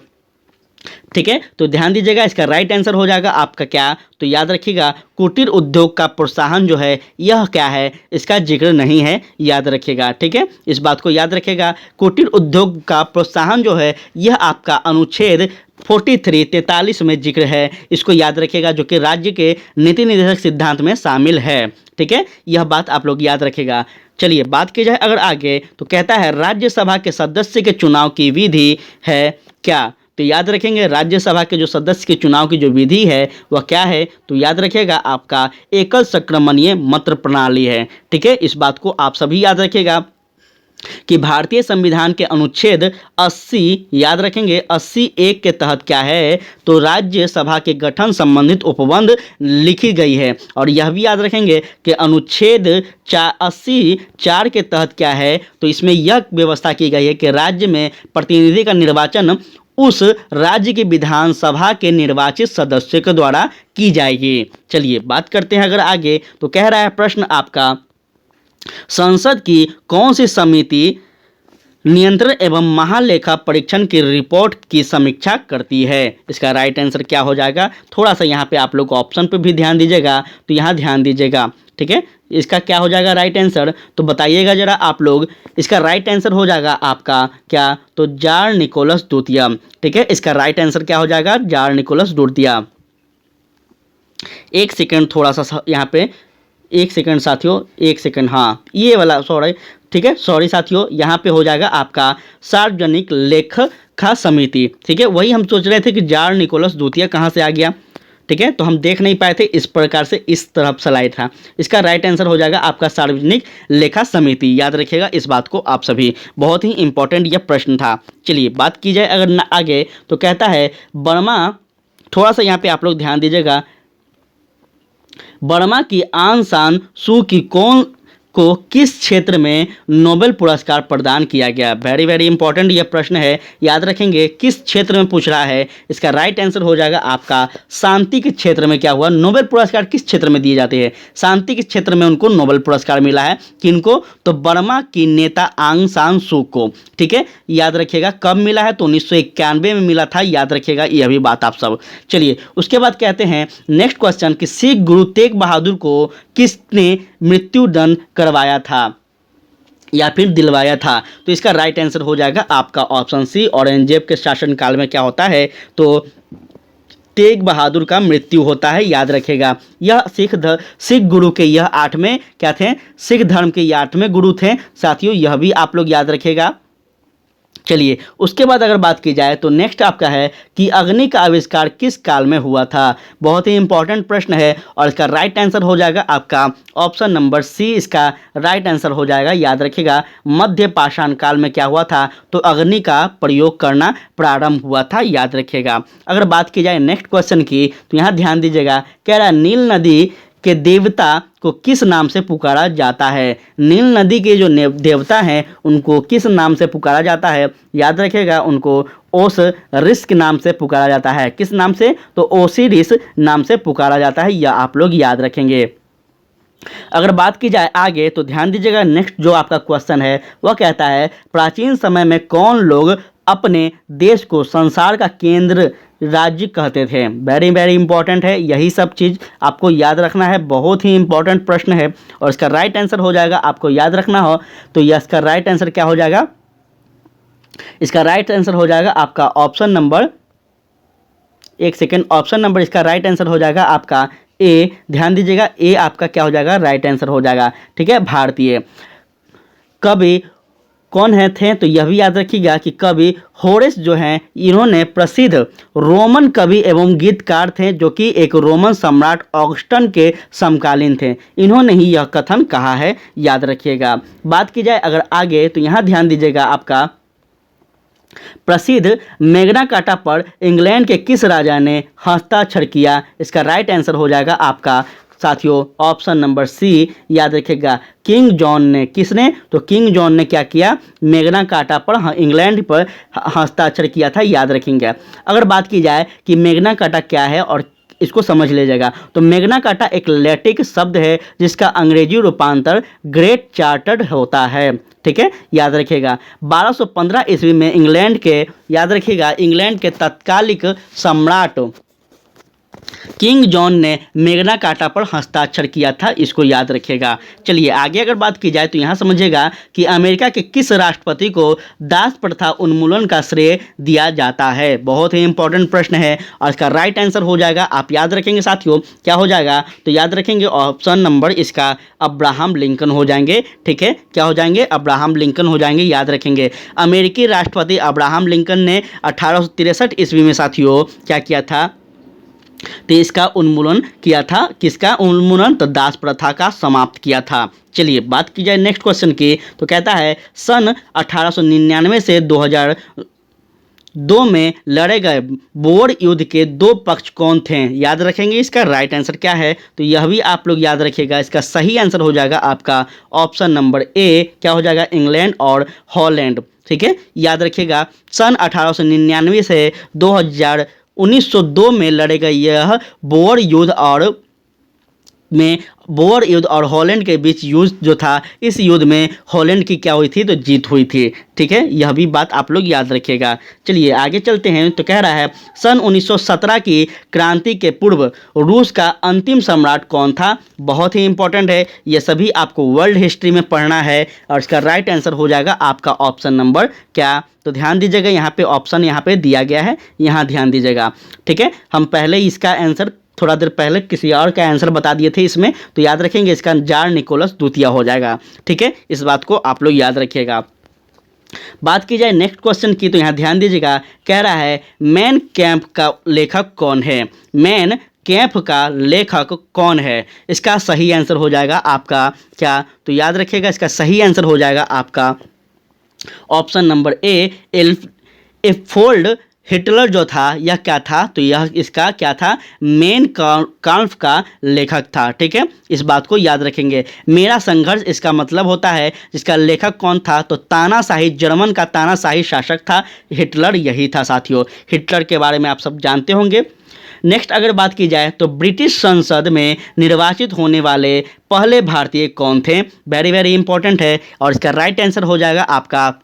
ठीक है, तो ध्यान दीजिएगा, इसका राइट आंसर हो जाएगा आपका क्या? तो याद रखिएगा कुटीर उद्योग का प्रोत्साहन जो है यह क्या है? इसका जिक्र नहीं है, याद रखिएगा। ठीक है, इस बात को याद रखिएगा, कुटीर उद्योग का प्रोत्साहन जो है यह आपका अनुच्छेद 43 में जिक्र है, इसको याद रखिएगा, जो कि राज्य के नीति निर्देशक सिद्धांत में शामिल है। ठीक है, यह बात आप लोग याद रखिएगा। चलिए बात की जाए अगर आगे तो कहता है राज्यसभा के सदस्य के चुनाव की विधि है क्या? तो याद रखेंगे राज्यसभा के जो सदस्य के चुनाव की जो विधि है वह क्या है, तो याद रखिएगा आपका एकल संक्रमणीय मत प्रणाली है। ठीक है, इस बात को आप सभी याद रखिएगा कि भारतीय संविधान के अनुच्छेद 80 याद रखेंगे 80(1) के तहत क्या है, तो राज्यसभा के गठन संबंधित उपबंध लिखी गई है। और यह भी याद रखेंगे कि अनुच्छेद 80(4) के तहत क्या है, तो इसमें यह व्यवस्था की गई है कि राज्य में प्रतिनिधि का निर्वाचन उस राज्य की विधानसभा के निर्वाचित सदस्यों के द्वारा की जाएगी। चलिए बात करते हैं अगर आगे, तो कह रहा है प्रश्न आपका, संसद की कौन सी समिति नियंत्रण एवं महालेखा परीक्षण की रिपोर्ट की समीक्षा करती है। इसका राइट आंसर क्या हो जाएगा, थोड़ा सा यहाँ पे आप लोग ऑप्शन पे भी ध्यान दीजिएगा, तो यहाँ ध्यान दीजिएगा। ठीक है, इसका क्या हो जाएगा राइट आंसर, तो बताइएगा जरा आप लोग। इसका राइट आंसर हो जाएगा आपका क्या, तो जार निकोलस द्वितीय। ठीक है, इसका राइट आंसर क्या हो जाएगा, जार निकोलस द्वितीय। एक सेकेंड, थोड़ा सा यहाँ पे एक सेकंड साथियों, एक सेकंड, हाँ ये वाला सॉरी, ठीक है सॉरी साथियों, यहाँ पे हो जाएगा आपका सार्वजनिक लेखा समिति। ठीक है, वही हम सोच रहे थे कि जार निकोलस द्वितीय कहाँ से आ गया। ठीक है, तो हम देख नहीं पाए थे, इस प्रकार से इस तरफ स्लाइड था। इसका राइट आंसर हो जाएगा आपका सार्वजनिक लेखा समिति। याद रखिएगा इस बात को आप सभी, बहुत ही इंपॉर्टेंट यह प्रश्न था। चलिए बात की जाए अगर आगे, तो कहता है बर्मा, थोड़ा सा यहाँ पे आप लोग ध्यान दीजिएगा, बर्मा की आंग सान सू की को किस क्षेत्र में नोबेल पुरस्कार प्रदान किया गया। वेरी वेरी इंपॉर्टेंट यह प्रश्न है, याद रखेंगे किस क्षेत्र में पूछ रहा है। इसका राइट आंसर हो जाएगा आपका शांति के क्षेत्र में क्या हुआ, नोबेल पुरस्कार किस क्षेत्र में दिए जाते हैं, शांति के क्षेत्र में उनको नोबेल पुरस्कार मिला है। किनको, तो बर्मा की नेता आंग सान सू को। ठीक है, याद रखिएगा कब मिला है, तो 1991 में मिला था, याद रखिएगा यह भी बात आप सब। चलिए उसके बाद कहते हैं नेक्स्ट क्वेश्चन कि सिख गुरु तेग बहादुर को किसने मृत्युदंड करवाया था या फिर दिलवाया था। तो इसका राइट आंसर हो जाएगा आपका ऑप्शन सी, औरंगजेब के शासनकाल में क्या होता है, तो तेग बहादुर का मृत्यु होता है। याद रखेगा यह सिख गुरु के यह 8वें क्या थे, सिख धर्म के ये 8वें गुरु थे साथियों, यह भी आप लोग याद रखेगा। चलिए उसके बाद अगर बात की जाए तो नेक्स्ट आपका है कि अग्नि का आविष्कार किस काल में हुआ था। बहुत ही इंपॉर्टेंट प्रश्न है और इसका राइट आंसर हो जाएगा आपका ऑप्शन नंबर सी, इसका राइट आंसर हो जाएगा। याद रखिएगा मध्य पाषाण काल में क्या हुआ था, तो अग्नि का प्रयोग करना प्रारंभ हुआ था। याद रखिएगा अगर बात की जाए नेक्स्ट क्वेश्चन की, तो यहाँ ध्यान दीजिएगा, कह रहा है नील नदी के देवता को किस नाम से पुकारा जाता है। नील नदी के जो देवता हैं उनको किस नाम से पुकारा जाता है, याद रखिएगा उनको ओसिरिस के नाम से पुकारा जाता है। किस नाम से, तो ओसिरिस नाम से पुकारा जाता है, यह आप लोग याद रखेंगे। अगर बात की जाए आगे तो ध्यान दीजिएगा नेक्स्ट जो आपका क्वेश्चन है वह कहता है प्राचीन समय में कौन लोग अपने देश को संसार का केंद्र राज्य कहते थे। वेरी वेरी इंपॉर्टेंट है, यही सब चीज़ आपको याद रखना है, बहुत ही इंपॉर्टेंट प्रश्न है। और इसका राइट आंसर हो जाएगा, आपको याद रखना हो तो इसका राइट आंसर क्या हो जाएगा, इसका राइट आंसर हो जाएगा आपका ऑप्शन नंबर, एक सेकेंड, ऑप्शन नंबर इसका राइट आंसर हो जाएगा आपका ए। ध्यान दीजिएगा ए आपका क्या हो जाएगा, राइट आंसर हो जाएगा। ठीक है, भारतीय कवि कौन है थे, तो यह भी याद रखिएगा कि कवि होरेस जो हैं इन्होंने प्रसिद्ध रोमन कवि एवं गीतकार थे जो कि एक रोमन सम्राट ऑगस्टन के समकालीन थे। इन्होंने ही यह कथन कहा है, याद रखिएगा। बात की जाए अगर आगे तो यहाँ ध्यान दीजिएगा आपका प्रसिद्ध मैग्ना कार्टा पर इंग्लैंड के किस राजा ने हस्ताक्षर किया। इसका राइट आंसर हो जाएगा आपका साथियों ऑप्शन नंबर सी, याद रखिएगा किंग जॉन ने। किसने, तो किंग जॉन ने क्या किया, मैग्ना कार्टा पर इंग्लैंड पर हस्ताक्षर किया था। याद रखेंगे अगर बात की जाए कि मैग्ना कार्टा क्या है और इसको समझ लीजिएगा, तो मैग्ना कार्टा एक लैटिन शब्द है जिसका अंग्रेजी रूपांतर ग्रेट चार्टर्ड होता है। ठीक है, याद रखिएगा 1215 ईस्वी में इंग्लैंड के, याद रखिएगा इंग्लैंड के तत्कालिक सम्राट किंग जॉन ने मैग्ना कार्टा पर हस्ताक्षर किया था, इसको याद रखिएगा। चलिए आगे अगर बात की जाए तो यहाँ समझिएगा कि अमेरिका के किस राष्ट्रपति को दास प्रथा उन्मूलन का श्रेय दिया जाता है। बहुत ही इंपॉर्टेंट प्रश्न है और इसका राइट आंसर हो जाएगा, आप याद रखेंगे साथियों, क्या हो जाएगा, तो याद रखेंगे ऑप्शन नंबर इसका अब्राहम लिंकन हो जाएंगे। ठीक है, क्या हो जाएंगे, अब्राहम लिंकन हो जाएंगे, याद रखेंगे। अमेरिकी राष्ट्रपति अब्राहम लिंकन ने 1863 ईस्वी में साथियों क्या किया था, तो इसका उन्मूलन किया था। किसका उन्मूलन, तो दास प्रथा का समाप्त किया था। चलिए बात की जाए नेक्स्ट क्वेश्चन की, तो कहता है सन 1899 से 2002 में लड़े गए बोर युद्ध के दो पक्ष कौन थे, याद रखेंगे। इसका राइट आंसर क्या है, तो यह भी आप लोग याद रखिएगा। इसका सही आंसर हो जाएगा आपका ऑप्शन नंबर ए, क्या हो जाएगा, इंग्लैंड और हॉलैंड। ठीक है, याद रखिएगा सन 1899 से 1902 में लड़े गए यह बोर युद्ध और हॉलैंड के बीच युद्ध जो था, इस युद्ध में हॉलैंड की क्या हुई थी, तो जीत हुई थी। ठीक है, यह भी बात आप लोग याद रखिएगा। चलिए आगे चलते हैं, तो कह रहा है सन 1917 की क्रांति के पूर्व रूस का अंतिम सम्राट कौन था। बहुत ही इंपॉर्टेंट है, यह सभी आपको वर्ल्ड हिस्ट्री में पढ़ना है और इसका राइट आंसर हो जाएगा आपका ऑप्शन नंबर क्या, तो ध्यान दीजिएगा, यहाँ पे ऑप्शन यहाँ पे दिया गया है, यहाँ ध्यान दीजिएगा। ठीक है, हम पहले इसका आंसर थोड़ा देर पहले किसी और का आंसर बता दिए थे इसमें, तो याद रखेंगे इसका जार निकोलस द्वितीय हो जाएगा। ठीक है, इस बात को आप लोग याद रखिएगा। बात की जाए नेक्स्ट क्वेश्चन की, तो यहाँ ध्यान दीजिएगा, कह रहा है मैन कैंप का लेखक कौन है। मैन कैंप का लेखक कौन है, इसका सही आंसर हो जाएगा आपका क्या, तो याद रखिएगा इसका सही आंसर हो जाएगा आपका ऑप्शन नंबर ए, एडोल्फ हिटलर जो था यह क्या था, तो यह इसका क्या था, मेन काम्फ का लेखक था। ठीक है, इस बात को याद रखेंगे। मेरा संघर्ष इसका मतलब होता है, जिसका लेखक कौन था, तो तानाशाही, जर्मन का तानाशाही शासक था हिटलर, यही था साथियों। हिटलर के बारे में आप सब जानते होंगे। नेक्स्ट अगर बात की जाए तो ब्रिटिश संसद में निर्वाचित होने वाले पहले भारतीय कौन थे, वेरी वेरी इंपॉर्टेंट है और इसका राइट आंसर हो जाएगा आपका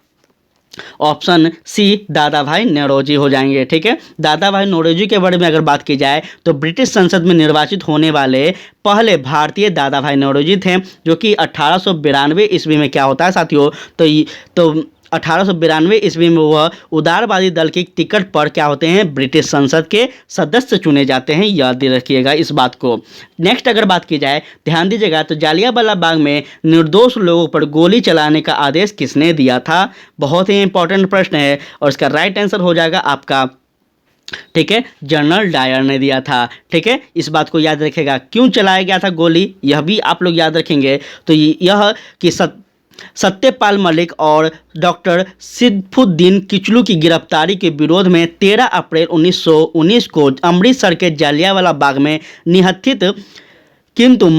ऑप्शन सी, दादा भाई नौरोजी हो जाएंगे। ठीक है, दादा भाई नौरोजी के बारे में अगर बात की जाए तो ब्रिटिश संसद में निर्वाचित होने वाले पहले भारतीय दादा भाई नौरोजी थे, जो कि 1892 ईस्वी में क्या होता है साथियों, तो 1892 ईस्वी में वह उदारवादी दल की टिकट पर क्या होते हैं, ब्रिटिश संसद के सदस्य चुने जाते हैं, याद रखिएगा इस बात को। नेक्स्ट अगर बात की जाए, ध्यान दीजिएगा, तो जालियांवाला बाग में निर्दोष लोगों पर गोली चलाने का आदेश किसने दिया था। बहुत ही इंपॉर्टेंट प्रश्न है और इसका राइट आंसर हो जाएगा आपका, ठीक है, जनरल डायर ने दिया था। ठीक है, इस बात को याद रखिएगा। क्यों चलाया गया था गोली, यह भी आप लोग याद रखेंगे। तो यह कि सत्यपाल मलिक और डॉक्टर सिद्दुद्दीन किचलू की गिरफ्तारी के विरोध में 13 अप्रैल 1919 को अमृतसर के जालियांवाला बाग में निहत्थित, किंतु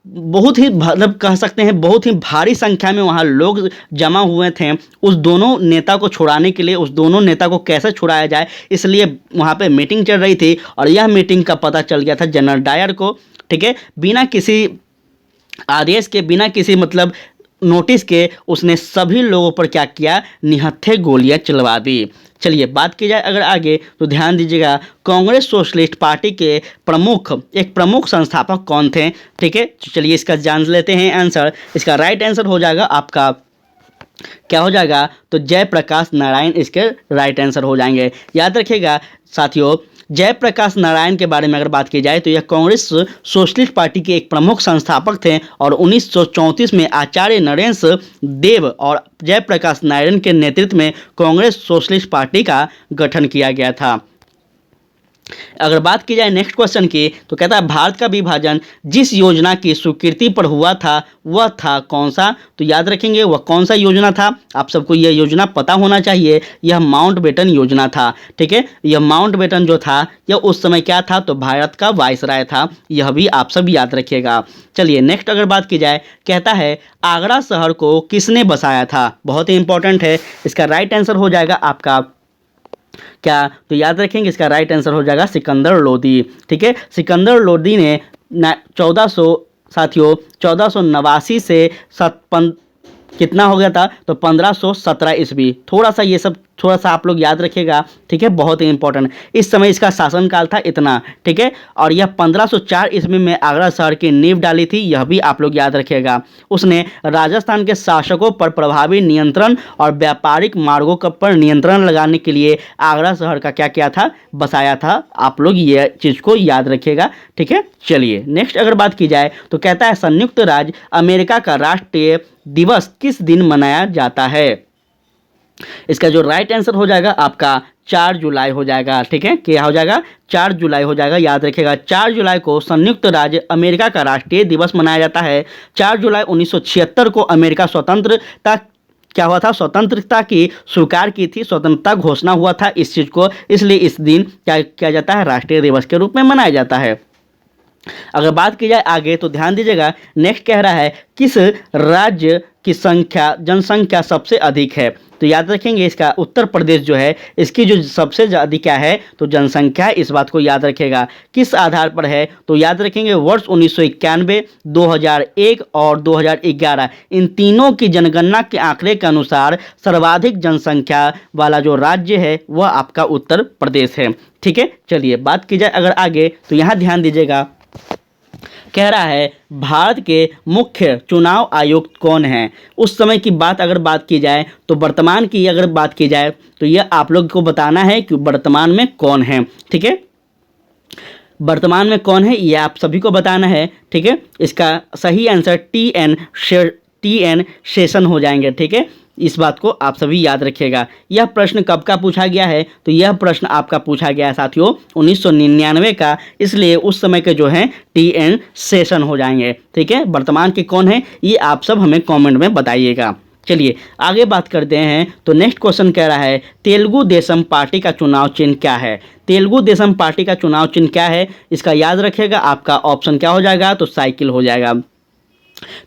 बहुत ही मतलब कह सकते हैं बहुत ही भारी संख्या में वहाँ लोग जमा हुए थे उस दोनों नेता को छुड़ाने के लिए। उस दोनों नेता को कैसे छुड़ाया जाए, इसलिए वहाँ पे मीटिंग चल रही थी और यह मीटिंग का पता चल गया था जनरल डायर को। ठीक है, बिना किसी आदेश के, बिना किसी मतलब नोटिस के उसने सभी लोगों पर क्या किया, निहत्थे गोलियां चलवा दी। चलिए बात की जाए अगर आगे, तो ध्यान दीजिएगा, कांग्रेस सोशलिस्ट पार्टी के एक प्रमुख संस्थापक कौन थे। ठीक है, चलिए इसका जान लेते हैं आंसर। इसका राइट आंसर हो जाएगा आपका क्या हो जाएगा, तो जयप्रकाश नारायण इसके राइट आंसर हो जाएंगे। याद रखिएगा साथियों, जयप्रकाश नारायण के बारे में अगर बात की जाए तो यह कांग्रेस सोशलिस्ट पार्टी के एक प्रमुख संस्थापक थे और 1934 में आचार्य नरेंद्र देव और जयप्रकाश नारायण के नेतृत्व में कांग्रेस सोशलिस्ट पार्टी का गठन किया गया था। अगर बात की जाए नेक्स्ट क्वेश्चन की, तो कहता है भारत का विभाजन जिस योजना की स्वीकृति पर हुआ था वह था कौन सा। तो याद रखेंगे वह कौन सा योजना था, आप सबको यह योजना पता होना चाहिए। यह माउंटबेटन योजना था। ठीक है, यह माउंटबेटन जो था यह उस समय क्या था, तो भारत का वायसराय था। यह भी आप सब याद रखिएगा। चलिए नेक्स्ट अगर बात की जाए, कहता है आगरा शहर को किसने बसाया था। बहुत ही इंपॉर्टेंट है, इसका राइट आंसर हो जाएगा आपका क्या, तो याद रखेंगे इसका राइट आंसर हो जाएगा सिकंदर लोदी। ठीक है, सिकंदर लोदी ने 1489 से कितना हो गया था, तो 1517 ईस्वी। थोड़ा सा ये सब थोड़ा सा आप लोग याद रखिएगा, ठीक है, बहुत ही इंपॉर्टेंट। इस समय इसका शासनकाल था इतना, ठीक है, और यह 1504 ईस्वी में आगरा शहर की नींव डाली थी, यह भी आप लोग याद रखिएगा। उसने राजस्थान के शासकों पर प्रभावी नियंत्रण और व्यापारिक मार्गों पर नियंत्रण लगाने के लिए आगरा शहर का क्या किया था, बसाया था। आप लोग ये चीज़ को याद रखिएगा, ठीक है। चलिए नेक्स्ट अगर बात की जाए तो कहता है संयुक्त राज्य अमेरिका का राष्ट्रीय दिवस किस दिन मनाया जाता है। इसका जो राइट आंसर हो जाएगा आपका 4 जुलाई हो जाएगा, ठीक है। क्या हो जाएगा, 4 जुलाई हो जाएगा, याद रखिएगा। 4 जुलाई को संयुक्त राज्य अमेरिका का राष्ट्रीय दिवस मनाया जाता है। 4 जुलाई 1976 को अमेरिका स्वतंत्रता क्या हुआ था, स्वतंत्रता की स्वीकार की थी, स्वतंत्रता घोषणा हुआ था इस चीज़ को, इसलिए इस दिन क्या किया जाता है, राष्ट्रीय दिवस के रूप में मनाया जाता है। अगर बात की जाए आगे तो ध्यान दीजिएगा, नेक्स्ट कह रहा है किस राज्य की जनसंख्या सबसे अधिक है। तो याद रखेंगे इसका उत्तर प्रदेश जो है, इसकी जो सबसे अधिक क्या है तो जनसंख्या है, इस बात को याद रखेगा। किस आधार पर है तो याद रखेंगे वर्ष 1991, 2001 और 2011, इन तीनों की जनगणना के आंकड़े के अनुसार सर्वाधिक जनसंख्या वाला जो राज्य है वह आपका उत्तर प्रदेश है, ठीक है। चलिए बात की जाए अगर आगे तो यहाँ ध्यान दीजिएगा, कह रहा है भारत के मुख्य चुनाव आयुक्त कौन हैं। उस समय की बात अगर बात की जाए तो वर्तमान की अगर बात की जाए तो यह आप लोग को बताना है कि वर्तमान में कौन है, ठीक है। वर्तमान में कौन है ये आप सभी को बताना है, ठीक है। इसका सही आंसर टी एन शेषन हो जाएंगे, ठीक है। इस बात को आप सभी याद रखिएगा। यह प्रश्न कब का पूछा गया है तो यह प्रश्न आपका पूछा गया है साथियों 1999 का, इसलिए उस समय के जो हैं टी.एन. शेषन हो जाएंगे, ठीक है। वर्तमान के कौन है ये आप सब हमें कमेंट में बताइएगा। चलिए आगे बात करते हैं तो नेक्स्ट क्वेश्चन कह रहा है तेलुगु देशम पार्टी का चुनाव चिन्ह क्या है। तेलुगु देशम पार्टी का चुनाव चिन्ह क्या है इसका याद रखिएगा, आपका ऑप्शन क्या हो जाएगा तो साइकिल हो जाएगा।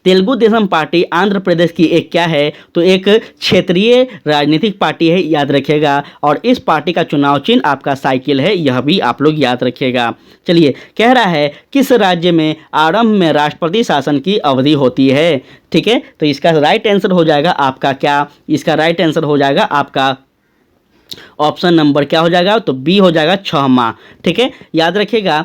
तेलुगु देशम पार्टी आंध्र प्रदेश की एक क्या है तो एक क्षेत्रीय राजनीतिक पार्टी है, याद रखिएगा। और इस पार्टी का चुनाव चिन्ह आपका साइकिल है, यह भी आप लोग याद रखिएगा। चलिए कह रहा है किस राज्य में आरंभ में राष्ट्रपति शासन की अवधि होती है, ठीक है। तो इसका राइट आंसर हो जाएगा आपका क्या, इसका राइट आंसर हो जाएगा आपका ऑप्शन नंबर क्या हो जाएगा तो बी हो जाएगा 6 माह, ठीक है। याद रखिएगा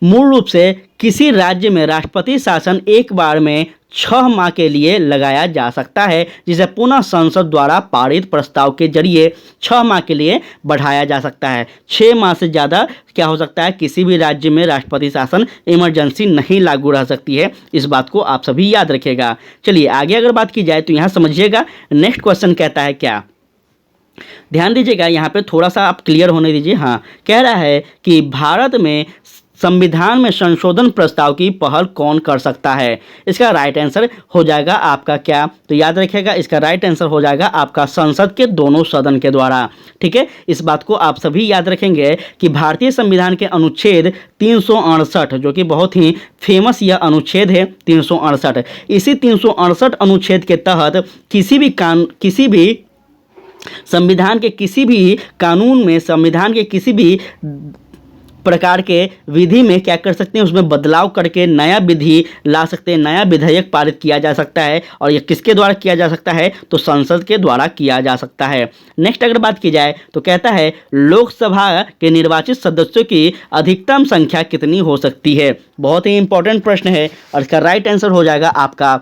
मूल रूप से किसी राज्य में राष्ट्रपति शासन एक बार में 6 माह के लिए लगाया जा सकता है, जिसे पुनः संसद द्वारा पारित प्रस्ताव के जरिए 6 माह के लिए बढ़ाया जा सकता है। 6 माह से ज़्यादा क्या हो सकता है, किसी भी राज्य में राष्ट्रपति शासन इमरजेंसी नहीं लागू रह सकती है, इस बात को आप सभी याद रखिएगा। चलिए आगे अगर बात की जाए तो यहाँ समझिएगा नेक्स्ट क्वेश्चन कहता है क्या, ध्यान दीजिएगा यहाँ पे थोड़ा सा आप क्लियर होने दीजिए। हाँ, कह रहा है कि भारत में संविधान में संशोधन प्रस्ताव की पहल कौन कर सकता है। इसका राइट आंसर हो जाएगा आपका क्या तो याद रखिएगा, इसका राइट आंसर हो जाएगा आपका संसद के दोनों सदन के द्वारा, ठीक है। इस बात को आप सभी याद रखेंगे कि भारतीय संविधान के अनुच्छेद 368 जो कि बहुत ही फेमस यह अनुच्छेद है 368, इसी 368 अनुच्छेद के तहत किसी भी संविधान के किसी भी कानून में, संविधान के किसी भी प्रकार के विधि में क्या कर सकते हैं, उसमें बदलाव करके नया विधि ला सकते हैं, नया विधेयक पारित किया जा सकता है। और यह किसके द्वारा किया जा सकता है तो संसद के द्वारा किया जा सकता है। नेक्स्ट अगर बात की जाए तो कहता है लोकसभा के निर्वाचित सदस्यों की अधिकतम संख्या कितनी हो सकती है। बहुत ही इंपॉर्टेंट प्रश्न है और इसका राइट आंसर हो जाएगा आपका,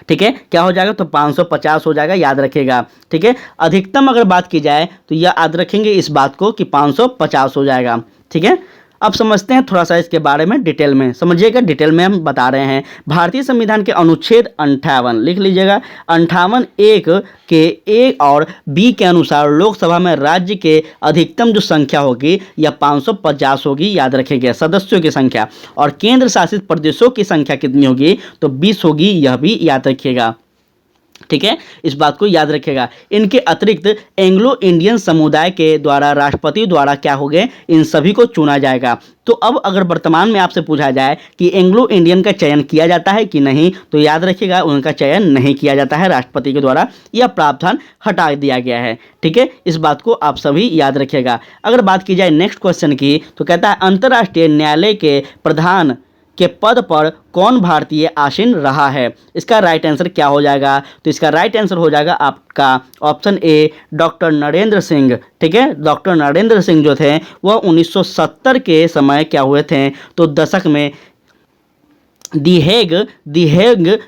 ठीक है, क्या हो जाएगा तो 550 हो जाएगा, याद रखिएगा, ठीक है। अधिकतम अगर बात की जाए तो यह याद रखेंगे इस बात को कि 550 हो जाएगा, ठीक है। अब समझते हैं थोड़ा सा इसके बारे में डिटेल में, समझिएगा डिटेल में हम बता रहे हैं। भारतीय संविधान के अनुच्छेद 58 लिख लीजिएगा, 58 एक के ए और बी के अनुसार लोकसभा में राज्य के अधिकतम जो संख्या होगी यह 550 होगी, याद रखिएगा सदस्यों की संख्या। और केंद्र शासित प्रदेशों की संख्या कितनी होगी तो 20 होगी, यह भी याद रखिएगा, ठीक है। इस बात को याद रखिएगा। इनके अतिरिक्त एंग्लो इंडियन समुदाय के द्वारा राष्ट्रपति द्वारा क्या हो गए, इन सभी को चुना जाएगा। तो अब अगर वर्तमान में आपसे पूछा जाए कि एंग्लो इंडियन का चयन किया जाता है कि नहीं तो याद रखिएगा उनका चयन नहीं किया जाता है राष्ट्रपति के द्वारा, यह प्रावधान हटा दिया गया है, ठीक है। इस बात को आप सभी याद रखिएगा। अगर बात की जाए नेक्स्ट क्वेश्चन की तो कहता है अंतर्राष्ट्रीय न्यायालय के प्रधान के पद पर कौन भारतीय आसीन रहा है? इसका राइट आंसर क्या हो जाएगा? तो इसका राइट आंसर हो जाएगा आपका option A, doctor Narendra Singh. ठीक है, डॉक्टर नरेंद्र सिंह जो थे वह 1970 के समय क्या हुए थे, तो दशक में दी हेग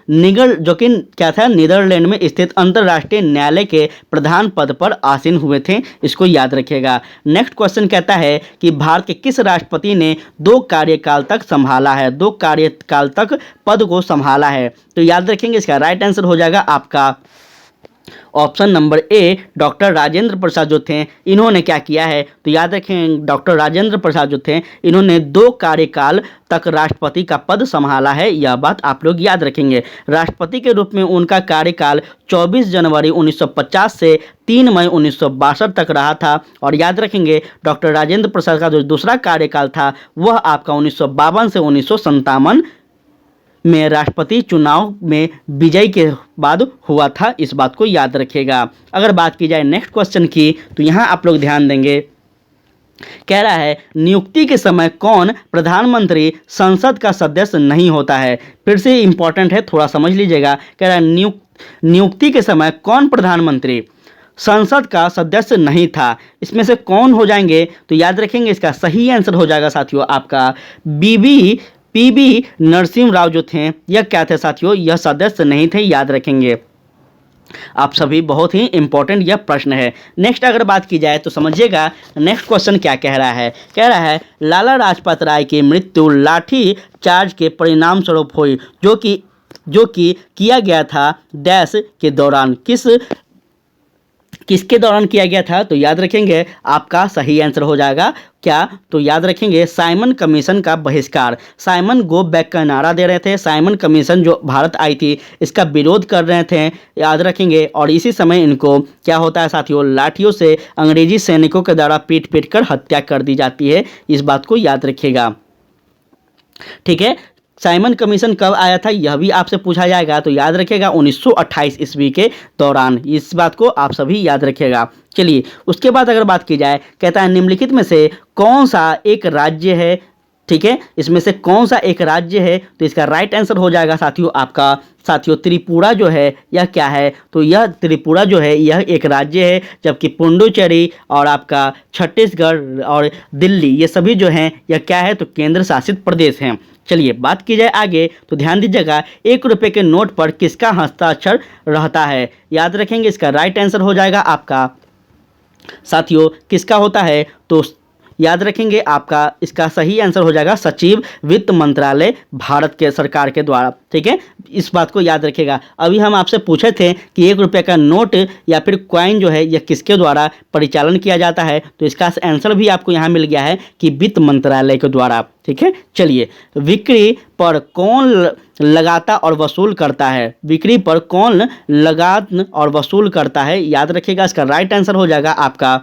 निगल जो कि क्या था, नीदरलैंड में स्थित अंतर्राष्ट्रीय न्यायालय के प्रधान पद पर आसीन हुए थे। इसको याद रखिएगा। नेक्स्ट क्वेश्चन कहता है कि भारत के किस राष्ट्रपति ने 2 कार्यकाल तक संभाला है, 2 कार्यकाल तक पद को संभाला है? तो याद रखेंगे इसका राइट आंसर हो जाएगा आपका option number A, doctor Rajendra Prasad जो थे इन्होंने क्या किया है? तो याद रखें डॉक्टर राजेंद्र प्रसाद जो थे इन्होंने 2 कार्यकाल तक राष्ट्रपति का पद संभाला है। यह बात आप लोग याद रखेंगे। राष्ट्रपति के रूप में उनका कार्यकाल 24 जनवरी 1950 से 3 मई 1962 तक रहा था। और याद रखेंगे डॉक्टर राजेंद्र प्रसाद का जो दूसरा कार्यकाल था वह आपका 1952 से 1957 में राष्ट्रपति चुनाव में विजय के बाद हुआ था। इस बात को याद रखिएगा। अगर बात की जाए नेक्स्ट क्वेश्चन की, तो यहाँ आप लोग ध्यान देंगे। कह रहा है नियुक्ति के समय कौन प्रधानमंत्री संसद का सदस्य नहीं होता है? फिर से इंपॉर्टेंट है, थोड़ा समझ लीजिएगा। कह रहा है नियुक्ति के समय कौन प्रधानमंत्री संसद का सदस्य नहीं था? इसमें से कौन हो जाएंगे? तो याद रखेंगे इसका सही आंसर हो जाएगा साथियों आपका पीबी नरसिम्हा राव जो थे यह क्या थे साथियों, यह सदस्य नहीं थे। याद रखेंगे आप सभी, बहुत ही इंपॉर्टेंट यह प्रश्न है। नेक्स्ट अगर बात की जाए तो समझिएगा नेक्स्ट क्वेश्चन क्या कह रहा है। कह रहा है लाला लाजपत राय की मृत्यु लाठी चार्ज के परिणाम स्वरूप हुई जो कि किया गया था डैश के दौरान। किसके दौरान किया गया था? तो याद रखेंगे आपका सही आंसर हो जाएगा क्या? तो याद रखेंगे साइमन कमीशन का बहिष्कार। साइमन गो बैक का नारा दे रहे थे। साइमन कमीशन जो भारत आई थी इसका विरोध कर रहे थे, याद रखेंगे। और इसी समय इनको क्या होता है साथियों, लाठियों से अंग्रेजी सैनिकों के द्वारा पीट कर हत्या कर दी जाती है। इस बात को याद रखिएगा। ठीक है, साइमन कमीशन कब आया था यह भी आपसे पूछा जाएगा। तो याद रखिएगा 1928 ईस्वी के दौरान। इस बात को आप सभी याद रखिएगा। चलिए उसके बाद अगर बात की जाए, कहता है निम्नलिखित में से कौन सा एक राज्य है? ठीक है, इसमें से कौन सा एक राज्य है? तो इसका राइट आंसर हो जाएगा साथियों त्रिपुरा जो है यह क्या है? तो यह त्रिपुरा जो है यह एक राज्य है, जबकि पुडुचेरी और आपका छत्तीसगढ़ और दिल्ली ये सभी जो हैं यह क्या है? तो केंद्र शासित प्रदेश हैं। चलिए बात की जाए आगे, तो ध्यान दीजिएगा 1 रुपये के नोट पर किसका हस्ताक्षर रहता है? याद रखेंगे इसका राइट आंसर हो जाएगा आपका साथियों किसका होता है? तो याद रखेंगे आपका इसका सही आंसर हो जाएगा सचिव वित्त मंत्रालय भारत के सरकार के द्वारा। ठीक है, इस बात को याद रखिएगा। अभी हम आपसे पूछे थे कि 1 रुपये का नोट या फिर कॉइन जो है यह किसके द्वारा परिचालन किया जाता है? तो इसका आंसर भी आपको यहाँ मिल गया है कि वित्त मंत्रालय के द्वारा। ठीक है, चलिए बिक्री पर कौन लगाता और वसूल करता है? बिक्री पर कौन लगात और वसूल करता है? याद रखिएगा इसका राइट आंसर हो जाएगा आपका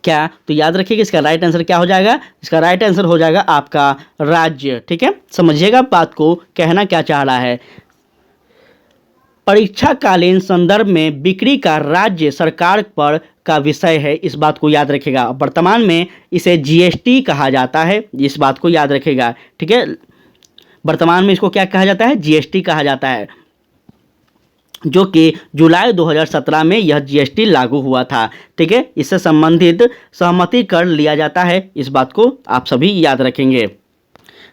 क्या? तो याद रखिएगा इसका राइट आंसर क्या हो जाएगा? इसका राइट आंसर हो जाएगा आपका राज्य। ठीक है, समझिएगा बात को, कहना क्या चाह रहा है। परीक्षाकालीन संदर्भ में बिक्री का राज्य सरकार पर का विषय है। इस बात को याद रखिएगा। वर्तमान में इसे जीएसटी कहा जाता है। इस बात को याद रखिएगा। ठीक है, वर्तमान में इसको क्या कहा जाता है? जीएसटी कहा जाता है, जो कि जुलाई 2017 में यह जीएसटी लागू हुआ था। ठीक है, इससे संबंधित सहमति कर लिया जाता है। इस बात को आप सभी याद रखेंगे।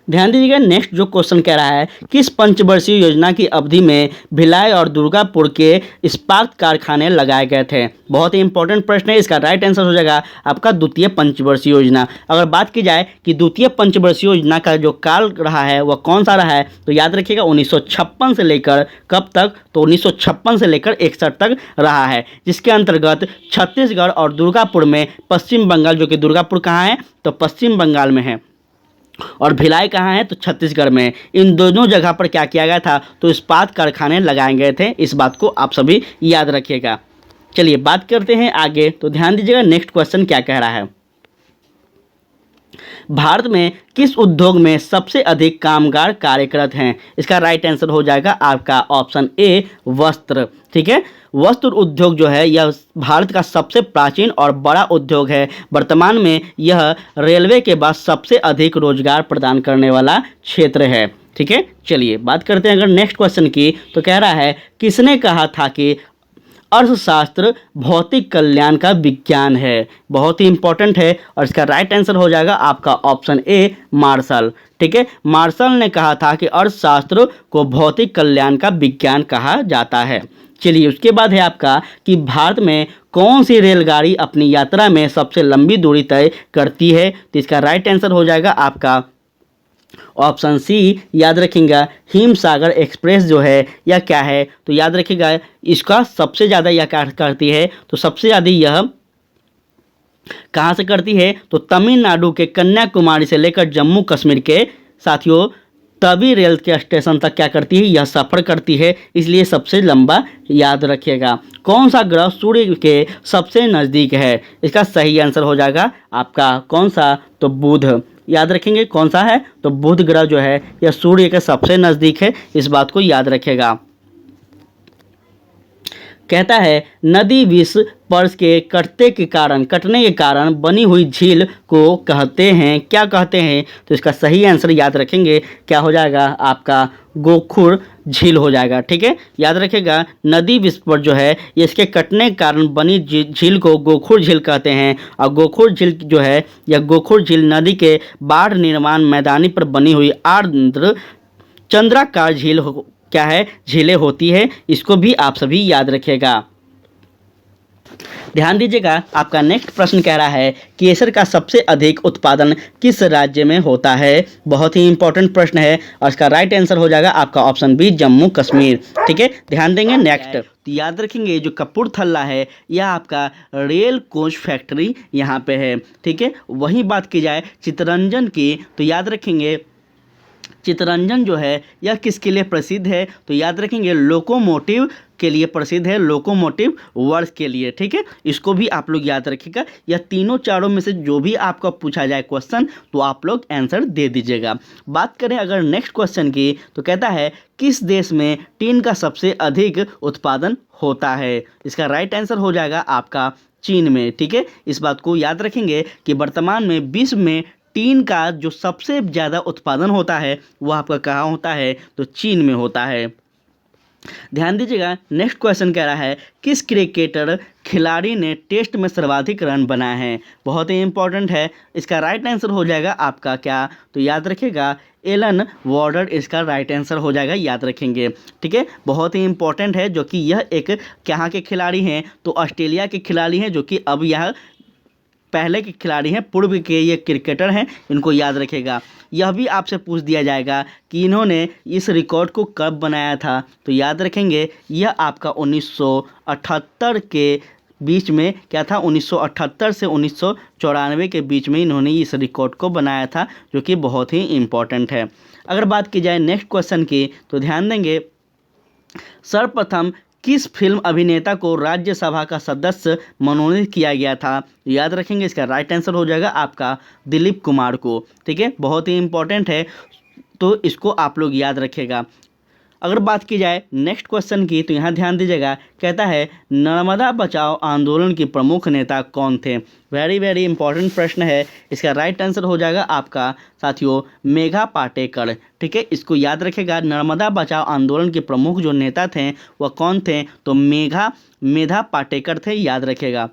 ध्यान दीजिएगा नेक्स्ट जो क्वेश्चन कह रहा है किस पंचवर्षीय योजना की अवधि में भिलाई और दुर्गापुर के इस्पात कारखाने लगाए गए थे? बहुत ही इंपॉर्टेंट प्रश्न है। इसका राइट आंसर हो जाएगा आपका द्वितीय पंचवर्षीय योजना। अगर बात की जाए कि द्वितीय पंचवर्षीय योजना का जो काल रहा है वह कौन सा रहा है, तो याद रखिएगा 1956 से लेकर कब तक? तो 1956 से लेकर 61 तक रहा है, जिसके अंतर्गत छत्तीसगढ़ और दुर्गापुर में पश्चिम बंगाल, जो कि दुर्गापुर कहाँ है? तो पश्चिम बंगाल में है, और भिलाई कहाँ है? तो छत्तीसगढ़ में। इन दोनों जगह पर क्या किया गया था? तो इस्पात कारखाने लगाए गए थे। इस बात को आप सभी याद रखिएगा। चलिए बात करते हैं आगे, तो ध्यान दीजिएगा नेक्स्ट क्वेश्चन क्या कह रहा है। भारत में किस उद्योग में सबसे अधिक कामगार कार्यरत हैं? इसका राइट आंसर हो जाएगा आपका ऑप्शन ए वस्त्र। ठीक है, वस्त्र उद्योग जो है यह भारत का सबसे प्राचीन और बड़ा उद्योग है। वर्तमान में यह रेलवे के बाद सबसे अधिक रोजगार प्रदान करने वाला क्षेत्र है। ठीक है, चलिए बात करते हैं अगर नेक्स्ट क्वेश्चन की, तो कह रहा है किसने कहा था कि अर्थशास्त्र भौतिक कल्याण का विज्ञान है? बहुत ही इंपॉर्टेंट है और इसका राइट आंसर हो जाएगा आपका ऑप्शन ए मार्शल। ठीक है, मार्शल ने कहा था कि अर्थशास्त्र को भौतिक कल्याण का विज्ञान कहा जाता है। चलिए उसके बाद है आपका कि भारत में कौन सी रेलगाड़ी अपनी यात्रा में सबसे लंबी दूरी तय करती है? तो इसका राइट आंसर हो जाएगा आपका ऑप्शन सी, याद रखिएगा हिमसागर एक्सप्रेस जो है यह क्या है? तो याद रखिएगा इसका सबसे ज़्यादा यह क्या करती है? तो सबसे ज़्यादा यह कहाँ से करती है? तो तमिलनाडु के कन्याकुमारी से लेकर जम्मू कश्मीर के साथियों तवी रेल के स्टेशन तक क्या करती है? यह सफ़र करती है, इसलिए सबसे लंबा याद रखिएगा। कौन सा ग्रह सूर्य के सबसे नज़दीक है? इसका सही आंसर हो जाएगा आपका कौन सा? तो बुध। याद रखेंगे कौन सा है? तो बुध ग्रह जो है यह सूर्य के सबसे नज़दीक है, इस बात को याद रखेगा। कहता है नदी विश्व पर्स के कटने के कारण बनी हुई झील को कहते हैं, क्या कहते हैं? तो इसका सही आंसर याद रखेंगे क्या हो जाएगा आपका? गोखुर झील हो जाएगा। ठीक है, याद रखेगा नदी विश्व पर जो है इसके कटने के कारण बनी झील को गोखुर झील कहते हैं। और गोखुर झील जो है यह गोखुर झील नदी के बाढ़ निर्माण मैदानी पर बनी हुई आर्द्र चंद्राकार झील क्या है? झीलें होती है, इसको भी आप सभी याद रखिएगा। ध्यान दीजिएगा आपका नेक्स्ट प्रश्न कह रहा है केसर का सबसे अधिक उत्पादन किस राज्य में होता है? बहुत ही इंपॉर्टेंट प्रश्न है और इसका राइट आंसर हो जाएगा आपका ऑप्शन बी जम्मू कश्मीर। ठीक है, ध्यान देंगे नेक्स्ट। तो याद रखेंगे जो कपूरथला है यह आपका रेल कोच फैक्ट्री यहाँ पे है। ठीक है, वहीं बात की जाए चित्तरंजन की, तो याद रखेंगे चित्तरंजन जो है यह किसके लिए प्रसिद्ध है? तो याद रखेंगे लोकोमोटिव के लिए प्रसिद्ध है, लोकोमोटिव वर्क्स के लिए। ठीक है, इसको भी आप लोग याद रखिएगा। यह तीनों चारों में से जो भी आपका पूछा जाए क्वेश्चन तो आप लोग आंसर दे दीजिएगा। बात करें अगर नेक्स्ट क्वेश्चन की, तो कहता है किस देश में टीन का सबसे अधिक उत्पादन होता है? इसका राइट आंसर हो जाएगा आपका चीन में। ठीक है, इस बात को याद रखेंगे कि वर्तमान में विश्व में टीन का जो सबसे ज़्यादा उत्पादन होता है वो आपका कहाँ होता है? तो चीन में होता है। ध्यान दीजिएगा नेक्स्ट क्वेश्चन कह रहा है किस क्रिकेटर खिलाड़ी ने टेस्ट में सर्वाधिक रन बनाए हैं? बहुत ही इंपॉर्टेंट है, इसका राइट आंसर हो जाएगा आपका क्या? तो याद रखिएगा एलन वॉर्डर इसका राइट आंसर हो जाएगा, याद रखेंगे। ठीक है, बहुत ही इंपॉर्टेंट है जो कि यह एक कहाँ के खिलाड़ी हैं? तो ऑस्ट्रेलिया के खिलाड़ी हैं, जो कि अब यह पहले के खिलाड़ी हैं, पूर्व के ये क्रिकेटर हैं, इनको याद रखेगा। यह भी आपसे पूछ दिया जाएगा कि इन्होंने इस रिकॉर्ड को कब बनाया था? तो याद रखेंगे यह आपका 1978 के बीच में क्या था? 1978 से 1994 के बीच में इन्होंने इस रिकॉर्ड को बनाया था, जो कि बहुत ही इम्पोर्टेंट है। अगर बात की जाए नेक्स्ट क्वेश्चन की, तो ध्यान देंगे सर्वप्रथम किस फिल्म अभिनेता को राज्यसभा का सदस्य मनोनीत किया गया था? याद रखेंगे इसका राइट आंसर हो जाएगा आपका दिलीप कुमार को। ठीक है, बहुत ही इंपॉर्टेंट है, तो इसको आप लोग याद रखेगा। अगर बात की जाए नेक्स्ट क्वेश्चन की, तो यहाँ ध्यान दीजिएगा कहता है नर्मदा बचाओ आंदोलन के प्रमुख नेता कौन थे? वेरी वेरी इंपॉर्टेंट प्रश्न है, इसका राइट आंसर हो जाएगा आपका साथियों मेघा पाटेकर। ठीक है, इसको याद रखेगा नर्मदा बचाओ आंदोलन के प्रमुख जो नेता थे वह कौन थे? तो मेधा पाटेकर थे, याद रखेगा।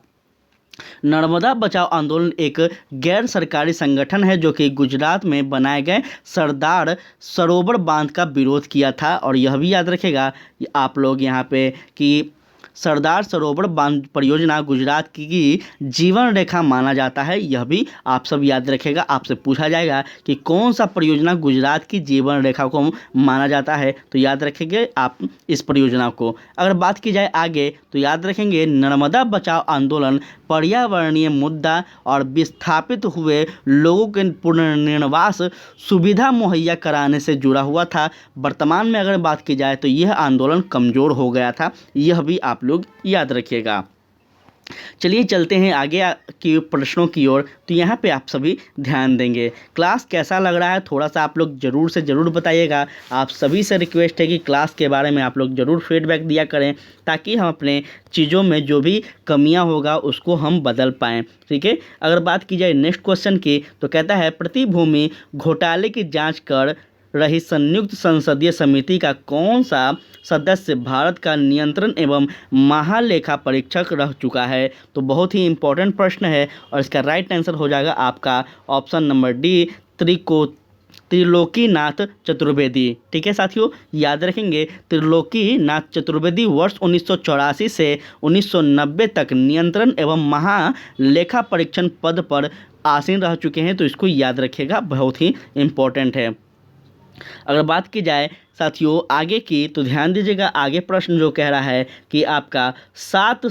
नर्मदा बचाओ आंदोलन एक गैर सरकारी संगठन है जो कि गुजरात में बनाए गए सरदार सरोवर बांध का विरोध किया था। और यह भी याद रखेगा आप लोग यहाँ पे कि सरदार सरोवर बांध परियोजना गुजरात की जीवन रेखा माना जाता है, यह भी आप सब याद रखेगा। आपसे पूछा जाएगा कि कौन सा परियोजना गुजरात की जीवन रेखा को माना जाता है, तो याद रखेंगे आप इस परियोजना को। अगर बात की जाए आगे, तो याद रखेंगे नर्मदा बचाओ आंदोलन पर्यावरणीय मुद्दा और विस्थापित हुए लोगों के पुनर्निर्वास सुविधा मुहैया कराने से जुड़ा हुआ था। वर्तमान में अगर बात की जाए तो यह आंदोलन कमज़ोर हो गया था, यह भी आप लोग याद रखिएगा। चलिए चलते हैं आगे के प्रश्नों की ओर। तो यहाँ पे आप सभी ध्यान देंगे। क्लास कैसा लग रहा है थोड़ा सा आप लोग ज़रूर से ज़रूर बताइएगा। आप सभी से रिक्वेस्ट है कि क्लास के बारे में आप लोग ज़रूर फीडबैक दिया करें, ताकि हम अपने चीज़ों में जो भी कमियां होगा उसको हम बदल पाएँ। ठीक है, अगर बात की जाए नेक्स्ट क्वेश्चन की, तो कहता है प्रतिभूमि घोटाले की जाँच कर रही संयुक्त संसदीय समिति का कौन सा सदस्य भारत का नियंत्रण एवं महालेखा परीक्षक रह चुका है? तो बहुत ही इंपॉर्टेंट प्रश्न है और इसका राइट आंसर हो जाएगा आपका option number D, Trilokinath Chaturvedi. ठीक है साथियों, याद रखेंगे त्रिलोकीनाथ चतुर्वेदी वर्ष 1984 से 1990 तक नियंत्रण एवं महालेखा परीक्षण पद पर आसीन रह चुके हैं। तो इसको याद रखिएगा, बहुत ही इम्पोर्टेंट है। अगर बात की जाए साथियों आगे की, तो ध्यान दीजिएगा आगे प्रश्न जो कह रहा है कि आपका सात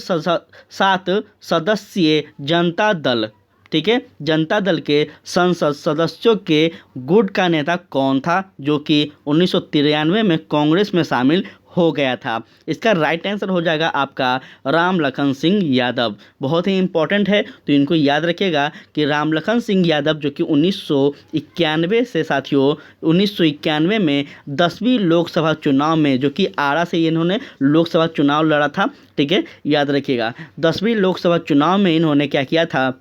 सदस्यीय जनता दल, ठीक है, जनता दल के संसद सदस्यों के गुट का नेता कौन था, जो कि 1993 में कांग्रेस में शामिल हो गया था? इसका राइट आंसर हो जाएगा आपका राम लखन सिंह यादव। बहुत ही इंपॉर्टेंट है, तो इनको याद रखिएगा कि राम लखन सिंह यादव जो कि 1991 से साथियों 1991 में 10वीं लोकसभा चुनाव में, जो कि आरा से इन्होंने लोकसभा चुनाव लड़ा था। ठीक है, याद रखिएगा 10वीं लोकसभा चुनाव में इन्होंने क्या किया था,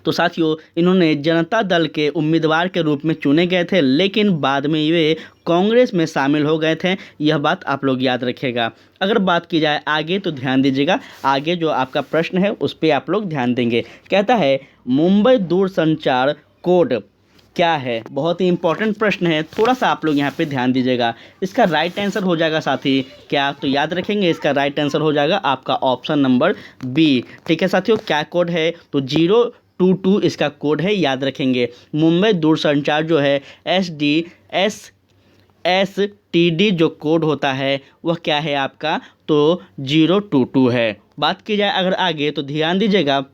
तो साथियों इन्होंने जनता दल के उम्मीदवार के रूप में चुने गए थे, लेकिन बाद में वे कांग्रेस में शामिल हो गए थे। यह बात आप लोग याद रखिएगा। अगर बात की जाए आगे, तो ध्यान दीजिएगा आगे जो आपका प्रश्न है उस पर आप लोग ध्यान देंगे। कहता है मुंबई दूरसंचार कोड क्या है? बहुत ही इंपॉर्टेंट प्रश्न है, थोड़ा सा आप लोग यहाँ पे ध्यान दीजिएगा। इसका राइट आंसर हो जाएगा साथी क्या, तो याद रखेंगे इसका राइट आंसर हो जाएगा आपका ऑप्शन नंबर बी। ठीक है साथियों, क्या कोड है, तो 022 इसका कोड है, याद रखेंगे। मुंबई दूरसंचार जो है SDSSTD जो कोड होता है वह क्या है आपका, तो 022 है। बात की जाए अगर आगे, तो ध्यान दीजिएगा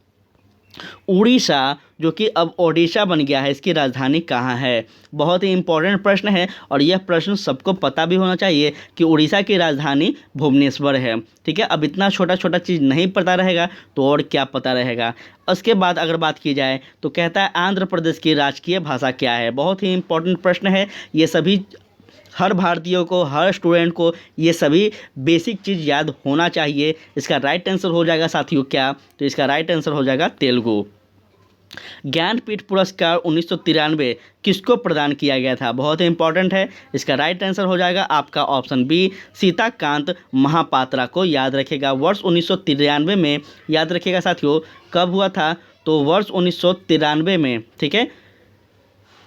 उड़ीसा जो कि अब ओडिशा बन गया है, इसकी राजधानी कहाँ है? बहुत ही इंपॉर्टेंट प्रश्न है और यह प्रश्न सबको पता भी होना चाहिए कि उड़ीसा की राजधानी भुवनेश्वर है। ठीक है, अब इतना छोटा छोटा चीज़ नहीं पता रहेगा तो और क्या पता रहेगा। उसके बाद अगर बात की जाए, तो कहता है आंध्र प्रदेश की राजकीय भाषा क्या है? बहुत ही इंपॉर्टेंट प्रश्न है, ये सभी हर भारतीयों को, हर स्टूडेंट को ये सभी बेसिक चीज़ याद होना चाहिए। इसका राइट आंसर हो जाएगा साथियों क्या, तो इसका राइट आंसर हो जाएगा तेलुगु। ज्ञानपीठ पुरस्कार 1993 किसको प्रदान किया गया था? बहुत ही इंपॉर्टेंट है, इसका राइट आंसर हो जाएगा आपका ऑप्शन बी, सीताकांत महापात्रा को। याद रखेगा वर्ष 1993 में, याद रखेगा साथियों कब हुआ था, तो वर्ष 1993 में। ठीक है,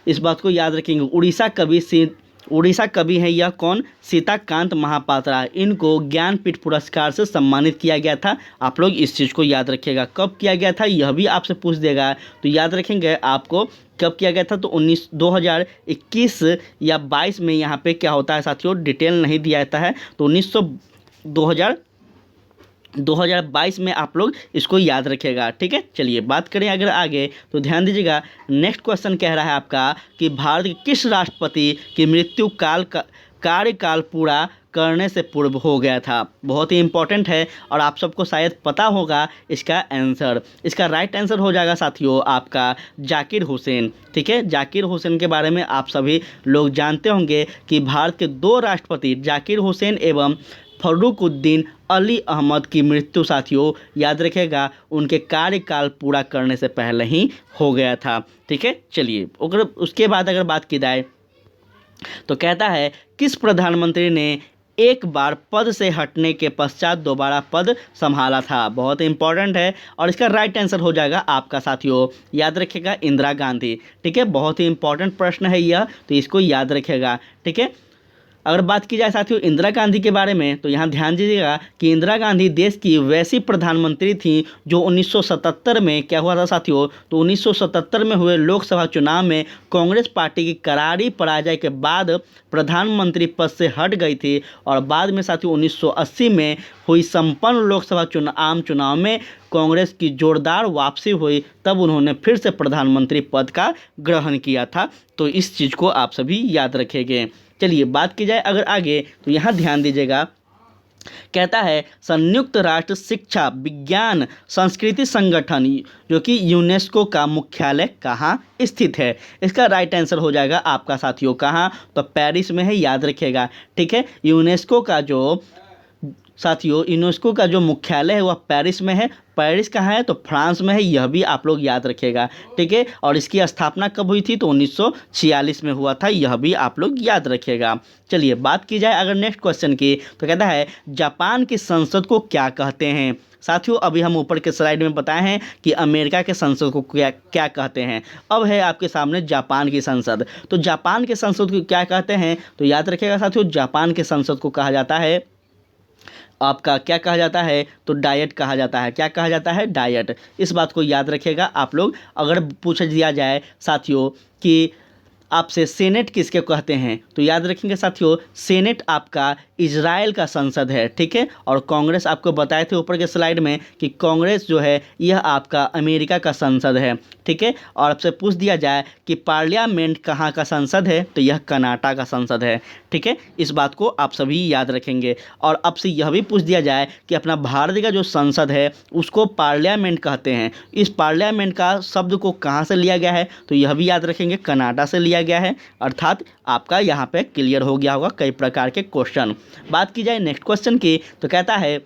इस बात को याद रखेंगे। उड़ीसा कवि हैं यह कौन? सीताकांत महापात्रा। इनको ज्ञानपीठ पुरस्कार से सम्मानित किया गया था। आप लोग इस चीज़ को याद रखिएगा, कब किया गया था यह भी आपसे पूछ देगा, तो याद रखेंगे आपको कब किया गया था, तो 2021 या 22 में। यहाँ पे क्या होता है साथियों, डिटेल नहीं दिया जाता है, तो 2022 में आप लोग इसको याद रखिएगा। ठीक है, चलिए बात करें अगर आगे, तो ध्यान दीजिएगा नेक्स्ट क्वेश्चन कह रहा है आपका कि भारत के किस राष्ट्रपति की मृत्यु कार्यकाल पूरा करने से पूर्व हो गया था? बहुत ही इंपॉर्टेंट है और आप सबको शायद पता होगा इसका आंसर। इसका राइट आंसर हो जाएगा साथियों आपका जाकिर हुसैन। ठीक है, जाकिर हुसैन के बारे में आप सभी लोग जानते होंगे कि भारत के 2 राष्ट्रपति जाकिर हुसैन एवं फर्रुखुद्दीन अली अहमद की मृत्यु साथियों याद रखेगा उनके कार्यकाल पूरा करने से पहले ही हो गया था। ठीक है, चलिए उसके बाद अगर बात की जाए, तो कहता है किस प्रधानमंत्री ने एक बार पद से हटने के पश्चात दोबारा पद संभाला था? बहुत इंपॉर्टेंट है और इसका राइट आंसर हो जाएगा आपका साथियों, याद रखिएगा इंदिरा गांधी। ठीक है, बहुत ही इंपॉर्टेंट प्रश्न है यह, तो इसको याद रखिएगा। ठीक है, अगर बात की जाए साथियों इंदिरा गांधी के बारे में, तो यहाँ ध्यान दीजिएगा कि इंदिरा गांधी देश की वैसी प्रधानमंत्री थी जो 1977 में क्या हुआ था साथियों, तो 1977 में हुए लोकसभा चुनाव में कांग्रेस पार्टी की करारी पराजय के बाद प्रधानमंत्री पद से हट गई थी और बाद में साथियों 1980 में हुई संपन्न लोकसभा आम चुनाव में कांग्रेस की जोरदार वापसी हुई, तब उन्होंने फिर से प्रधानमंत्री पद का ग्रहण किया था। तो इस चीज़ को आप सभी याद रखेंगे। चलिए बात की जाए अगर आगे, तो यहाँ ध्यान दीजिएगा कहता है संयुक्त राष्ट्र शिक्षा विज्ञान संस्कृति संगठन जो कि यूनेस्को का मुख्यालय कहाँ स्थित है। इसका राइट आंसर हो जाएगा आपका साथियों कहाँ, तो पेरिस में है, याद रखिएगा। ठीक है, यूनेस्को का जो मुख्यालय है वह पेरिस में है। पेरिस कहाँ है, तो फ्रांस में है, यह भी आप लोग याद रखिएगा। ठीक है, और इसकी स्थापना कब हुई थी, तो 1946 में हुआ था, यह भी आप लोग याद रखिएगा। चलिए बात की जाए अगर नेक्स्ट क्वेश्चन की, तो कहता है जापान की संसद को क्या कहते हैं। साथियों अभी हम ऊपर के स्लाइड में बताए हैं कि अमेरिका के संसद को क्या क्या कहते हैं। अब है आपके सामने जापान की संसद, तो जापान के संसद को क्या कहते हैं, तो याद रखिएगा साथियों, जापान के संसद को कहा जाता है आपका, क्या कहा जाता है, तो डायट कहा जाता है। क्या कहा जाता है, डायट। इस बात को याद रखिएगा आप लोग। अगर पूछ दिया जाए साथियों कि आपसे सेनेट किसके कहते हैं, तो याद रखेंगे साथियों, सेनेट आपका इजराइल का संसद है। ठीक है, और कांग्रेस आपको बताए थे ऊपर के स्लाइड में कि कांग्रेस जो है यह आपका अमेरिका का संसद है। ठीक है, और आपसे पूछ दिया जाए कि पार्लियामेंट कहाँ का संसद है, तो यह कनाडा का संसद है। ठीक है, इस बात को आप सभी याद रखेंगे। और अब से यह भी पूछ दिया जाए कि अपना भारत का जो संसद है उसको पार्लियामेंट कहते हैं, इस पार्लियामेंट का शब्द को कहाँ से लिया गया है, तो यह भी याद रखेंगे, कनाडा से लिया गया है। अर्थात आपका यहाँ पे क्लियर हो गया होगा कई प्रकार के क्वेश्चन। बात की जाए नेक्स्ट क्वेश्चन की, तो कहता है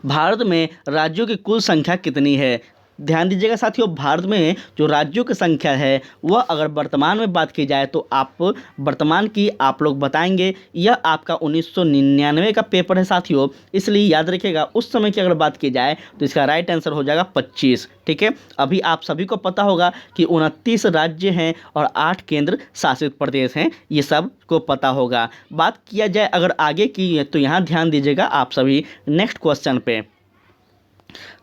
भारत में राज्यों की कुल संख्या कितनी है। ध्यान दीजिएगा साथियों, भारत में जो राज्यों की संख्या है वह अगर वर्तमान में बात की जाए तो आप वर्तमान की आप लोग बताएंगे। यह आपका 1999 का पेपर है साथियों, इसलिए याद रखिएगा उस समय की अगर बात की जाए तो इसका राइट आंसर हो जाएगा 25। ठीक है, अभी आप सभी को पता होगा कि 29 राज्य हैं और 8 केंद्र शासित प्रदेश हैं, ये सब को पता होगा। बात किया जाए अगर आगे की, तो यहाँ ध्यान दीजिएगा आप सभी नेक्स्ट क्वेश्चन पे।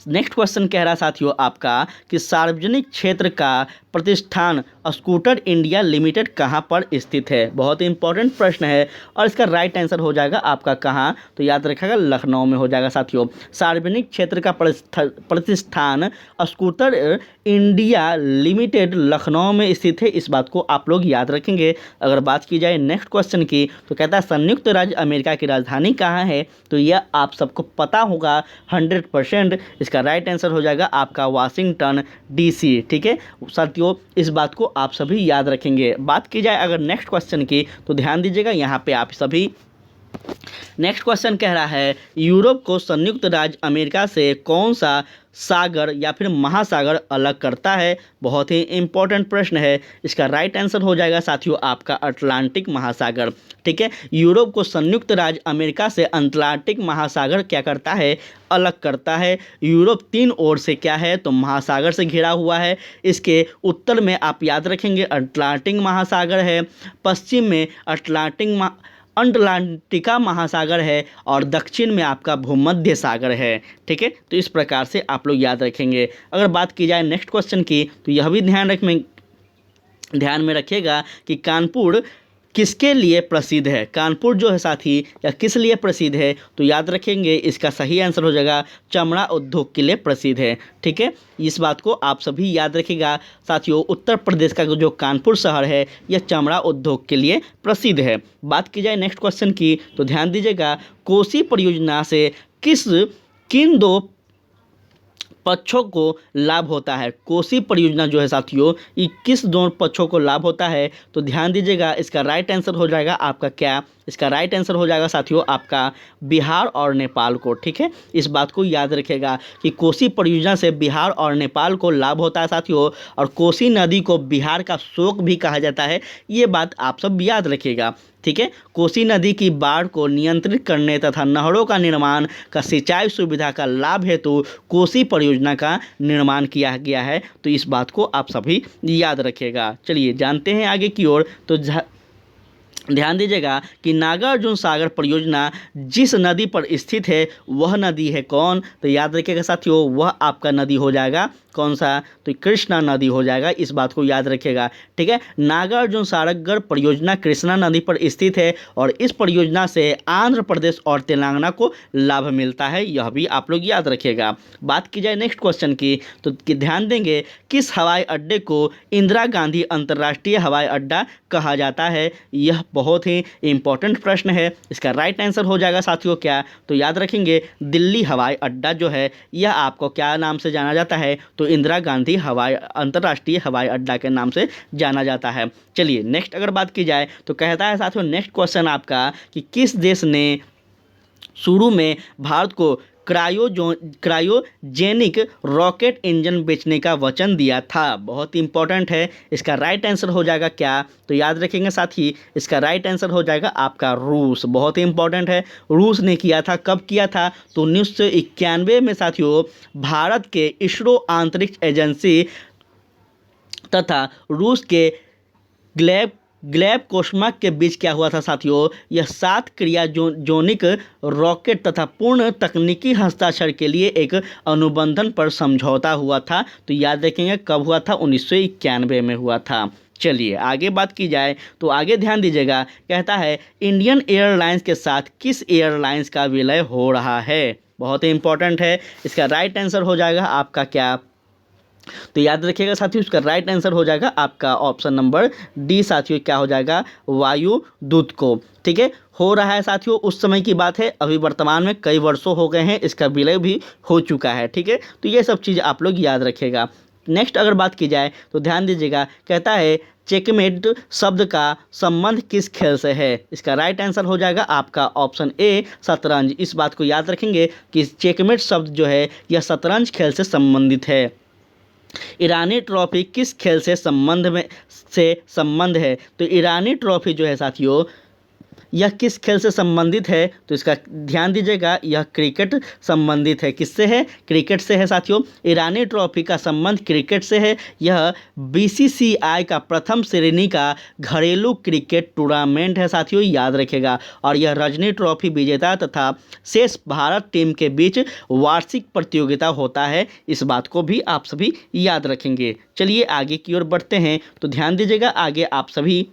नेक्स्ट क्वेश्चन कह रहा साथियों आपका कि सार्वजनिक क्षेत्र का प्रतिष्ठान स्कूटर इंडिया लिमिटेड कहाँ पर स्थित है। बहुत ही इंपॉर्टेंट प्रश्न है और इसका राइट आंसर हो जाएगा आपका कहाँ, तो याद रखिएगा लखनऊ में हो जाएगा साथियों। सार्वजनिक क्षेत्र का प्रतिष्ठान स्कूटर इंडिया लिमिटेड लखनऊ में स्थित है, इस बात को आप लोग याद रखेंगे। अगर बात की जाए नेक्स्ट क्वेश्चन की, तो कहता है संयुक्त राज्य अमेरिका की राजधानी कहाँ है, तो यह आप सबको पता होगा 100%। इसका राइट आंसर हो जाएगा आपका वाशिंगटन डीसी। ठीक है साथियों, इस बात को आप सभी याद रखेंगे। बात की जाए अगर नेक्स्ट क्वेश्चन की, तो ध्यान दीजिएगा यहाँ पे आप सभी। नेक्स्ट क्वेश्चन कह रहा है यूरोप को संयुक्त राज्य अमेरिका से कौन सा सागर या फिर महासागर अलग करता है। बहुत ही इंपॉर्टेंट प्रश्न है, इसका राइट आंसर हो जाएगा साथियों आपका अटलांटिक महासागर। ठीक है, यूरोप को संयुक्त राज्य अमेरिका से अटलांटिक महासागर क्या करता है, अलग करता है। यूरोप 3 ओर से क्या है, तो महासागर से घिरा हुआ है। इसके उत्तर में आप याद रखेंगे अटलांटिक महासागर है, पश्चिम में अंटार्कटिका महासागर है और दक्षिण में आपका भूमध्य सागर है। ठीक है, तो इस प्रकार से आप लोग याद रखेंगे। अगर बात की जाए नेक्स्ट क्वेश्चन की, तो यह भी ध्यान में रखिएगा कि कानपुर किसके लिए प्रसिद्ध है। कानपुर जो है साथी या किस लिए प्रसिद्ध है, तो याद रखेंगे इसका सही आंसर हो जाएगा चमड़ा उद्योग के लिए प्रसिद्ध है। ठीक है, इस बात को आप सभी याद रखिएगा साथियों। उत्तर प्रदेश का जो कानपुर शहर है यह चमड़ा उद्योग के लिए प्रसिद्ध है। बात की जाए नेक्स्ट क्वेश्चन की, तो ध्यान दीजिएगा कोसी परियोजना से किन 2 पक्षों को लाभ होता है। कोसी परियोजना जो है साथियों ये किस 2 पक्षों को लाभ होता है, तो ध्यान दीजिएगा इसका राइट आंसर हो जाएगा आपका क्या, इसका राइट आंसर हो जाएगा साथियों आपका बिहार और नेपाल को। ठीक है, इस बात को याद रखेगा कि कोसी परियोजना से बिहार और नेपाल को लाभ होता है साथियों। और कोसी नदी को बिहार का शोक भी कहा जाता है, ये बात आप सब याद रखिएगा। ठीक है, कोसी नदी की बाढ़ को नियंत्रित करने तथा नहरों का निर्माण का सिंचाई सुविधा का लाभ हेतु कोसी परियोजना का निर्माण किया गया है, तो इस बात को आप सभी याद रखिएगा। चलिए जानते हैं आगे की ओर। तो ध्यान दीजिएगा कि नागार्जुन सागर परियोजना जिस नदी पर स्थित है वह नदी है कौन, तो याद रखिएगा साथियों वह आपका नदी हो जाएगा कौन सा, तो कृष्णा नदी हो जाएगा, इस बात को याद रखिएगा। ठीक है, नागार्जुन सागर परियोजना कृष्णा नदी पर स्थित है और इस परियोजना से आंध्र प्रदेश और तेलंगाना को लाभ मिलता है, यह भी आप लोग याद रखिएगा। बात की जाए नेक्स्ट क्वेश्चन की, तो ध्यान देंगे किस हवाई अड्डे को इंदिरा गांधी अंतर्राष्ट्रीय हवाई अड्डा कहा जाता है। यह बहुत ही इंपॉर्टेंट प्रश्न है। इसका राइट आंसर हो जाएगा साथियों क्या, तो याद रखेंगे दिल्ली हवाई अड्डा जो है यह आपको क्या नाम से जाना जाता है, तो इंदिरा गांधी अंतर्राष्ट्रीय हवाई अड्डा के नाम से जाना जाता है। चलिए नेक्स्ट अगर बात की जाए तो कहता है साथियों नेक्स्ट क्वेश्चन आपका कि किस देश ने शुरू में भारत को क्रायोजेनिक रॉकेट इंजन बेचने का वचन दिया था। बहुत इंपॉर्टेंट है। इसका राइट आंसर हो जाएगा क्या, तो याद रखेंगे साथी इसका राइट आंसर हो जाएगा आपका रूस। बहुत ही इंपॉर्टेंट है। रूस ने किया था। कब किया था, तो 1991 में साथियों भारत के इसरो अंतरिक्ष एजेंसी तथा रूस के ग्लैब कोस्माक के बीच क्या हुआ था साथियों, यह 7 क्रियाजोनिक रॉकेट तथा पूर्ण तकनीकी हस्ताक्षर के लिए एक अनुबंधन पर समझौता हुआ था। तो याद रखेंगे कब हुआ था, 1991 में हुआ था। चलिए आगे बात की जाए तो आगे ध्यान दीजिएगा, कहता है इंडियन एयरलाइंस के साथ किस एयरलाइंस का विलय हो रहा है। बहुत ही इंपॉर्टेंट है। इसका राइट आंसर हो जाएगा आपका क्या, तो याद रखिएगा साथियों इसका राइट आंसर हो जाएगा आपका ऑप्शन नंबर डी साथियों, क्या हो जाएगा, वायुदूत को। ठीक है, हो रहा है साथियों, उस समय की बात है, अभी वर्तमान में कई वर्षों हो गए हैं, इसका विलय भी हो चुका है। ठीक है, तो ये सब चीज़ आप लोग याद रखिएगा। नेक्स्ट अगर बात की जाए तो ध्यान दीजिएगा, कहता है चेकमेट शब्द का संबंध किस खेल से है। इसका राइट आंसर हो जाएगा आपका ऑप्शन ए, शतरंज। इस बात को याद रखेंगे कि चेकमेट शब्द जो है यह शतरंज खेल से संबंधित है। ईरानी ट्रॉफी किस खेल से संबंध है, तो ईरानी ट्रॉफी जो है साथियों यह किस खेल से संबंधित है, तो इसका ध्यान दीजिएगा यह क्रिकेट संबंधित है। किससे है, क्रिकेट से है साथियों। ईरानी ट्रॉफी का संबंध क्रिकेट से है। यह बीसीसीआई का प्रथम श्रेणी का घरेलू क्रिकेट टूर्नामेंट है साथियों, याद रखिएगा। और यह रजनी ट्रॉफी विजेता तथा शेष भारत टीम के बीच वार्षिक प्रतियोगिता होता है। इस बात को भी आप सभी याद रखेंगे। चलिए आगे की ओर बढ़ते हैं, तो ध्यान दीजिएगा आगे आप सभी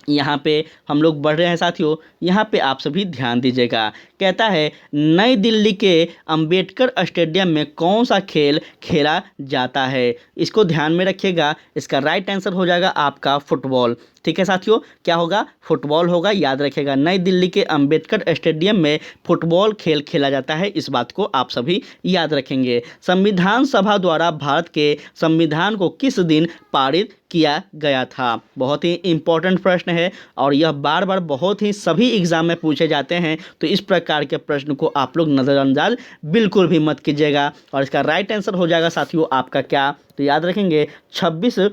यहाँ पे हम लोग बढ़ रहे हैं साथियों, यहाँ पे आप सभी ध्यान दीजिएगा। कहता है नई दिल्ली के अंबेडकर स्टेडियम में कौन सा खेल खेला जाता है। इसको ध्यान में रखिएगा। इसका राइट आंसर हो जाएगा आपका फुटबॉल। ठीक है साथियों, क्या होगा, फुटबॉल होगा, याद रखिएगा। नई दिल्ली के अंबेडकर स्टेडियम में फुटबॉल खेल खेला जाता है, इस बात को आप सभी याद रखेंगे। संविधान सभा द्वारा भारत के संविधान को किस दिन पारित किया गया था। बहुत ही इंपॉर्टेंट प्रश्न है और यह बार बार बहुत ही सभी एग्जाम में पूछे जाते हैं, तो इस प्रकार के प्रश्न को आप लोग नज़रअंदाज बिल्कुल भी मत कीजिएगा। और इसका राइट आंसर हो जाएगा साथियों आपका क्या, तो याद रखेंगे 26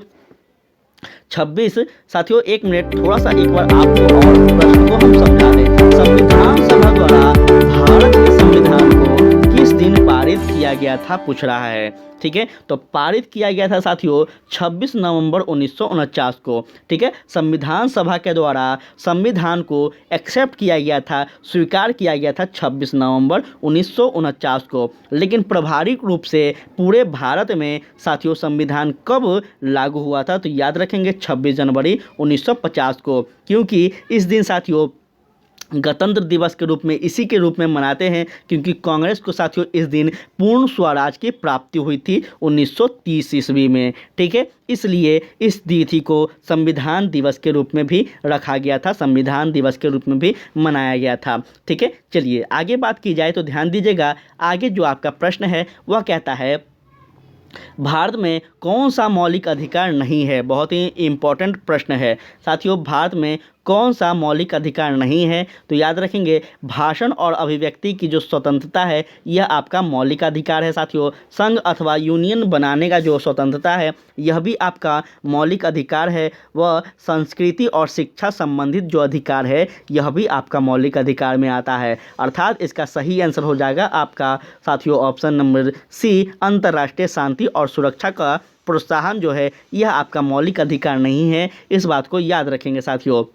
साथियों। एक मिनट, थोड़ा सा एक बार आपको और प्रश्न को हम समझा दें। संविधान सभा द्वारा भारत के संविधान को किस दिन पारित किया गया था, पूछ रहा है। ठीक है, तो पारित किया गया था साथियों 26 नवंबर 1949 को। ठीक है, संविधान सभा के द्वारा संविधान को एक्सेप्ट किया गया था, स्वीकार किया गया था 26 नवंबर 1949 को। लेकिन प्रभावी रूप से पूरे भारत में साथियों संविधान कब लागू हुआ था, तो याद रखेंगे 26 जनवरी 1950 को, क्योंकि इस दिन साथियों गणतंत्र दिवस के रूप में इसी के रूप में मनाते हैं, क्योंकि कांग्रेस को साथियों इस दिन पूर्ण स्वराज की प्राप्ति हुई थी 1930 ईस्वी में। ठीक है, इसलिए इस तिथि को संविधान दिवस के रूप में भी रखा गया था, संविधान दिवस के रूप में भी मनाया गया था। ठीक है, चलिए आगे बात की जाए तो ध्यान दीजिएगा। आगे जो आपका प्रश्न है वह कहता है भारत में कौन सा मौलिक अधिकार नहीं है। बहुत ही इंपॉर्टेंट प्रश्न है साथियों, भारत में कौन सा मौलिक अधिकार नहीं है, तो याद रखेंगे भाषण और अभिव्यक्ति की जो स्वतंत्रता है यह आपका मौलिक अधिकार है साथियों। संघ अथवा यूनियन बनाने का जो स्वतंत्रता है यह भी आपका मौलिक अधिकार है। वह संस्कृति और शिक्षा संबंधित जो अधिकार है यह भी आपका मौलिक अधिकार में आता है। अर्थात इसका सही आंसर हो जाएगा आपका साथियों ऑप्शन नंबर सी, अंतर्राष्ट्रीय शांति और सुरक्षा का प्रोत्साहन जो है यह आपका मौलिक अधिकार नहीं है। इस बात को याद रखेंगे साथियों।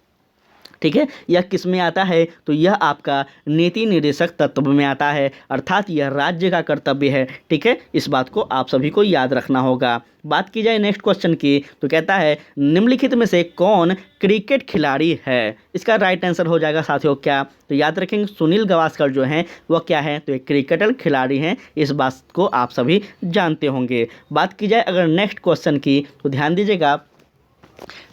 ठीक है, यह किस में आता है, तो यह आपका नीति निर्देशक तत्व में आता है, अर्थात यह राज्य का कर्तव्य है। ठीक है, इस बात को आप सभी को याद रखना होगा। बात की जाए नेक्स्ट क्वेश्चन की, तो कहता है निम्नलिखित में से कौन क्रिकेट खिलाड़ी है। इसका राइट आंसर हो जाएगा साथियों क्या, तो याद रखेंगे सुनील गावस्कर जो हैं वह क्या है, तो एक क्रिकेटर खिलाड़ी हैं। इस बात को आप सभी जानते होंगे। बात की जाए अगर नेक्स्ट क्वेश्चन की, तो ध्यान दीजिएगा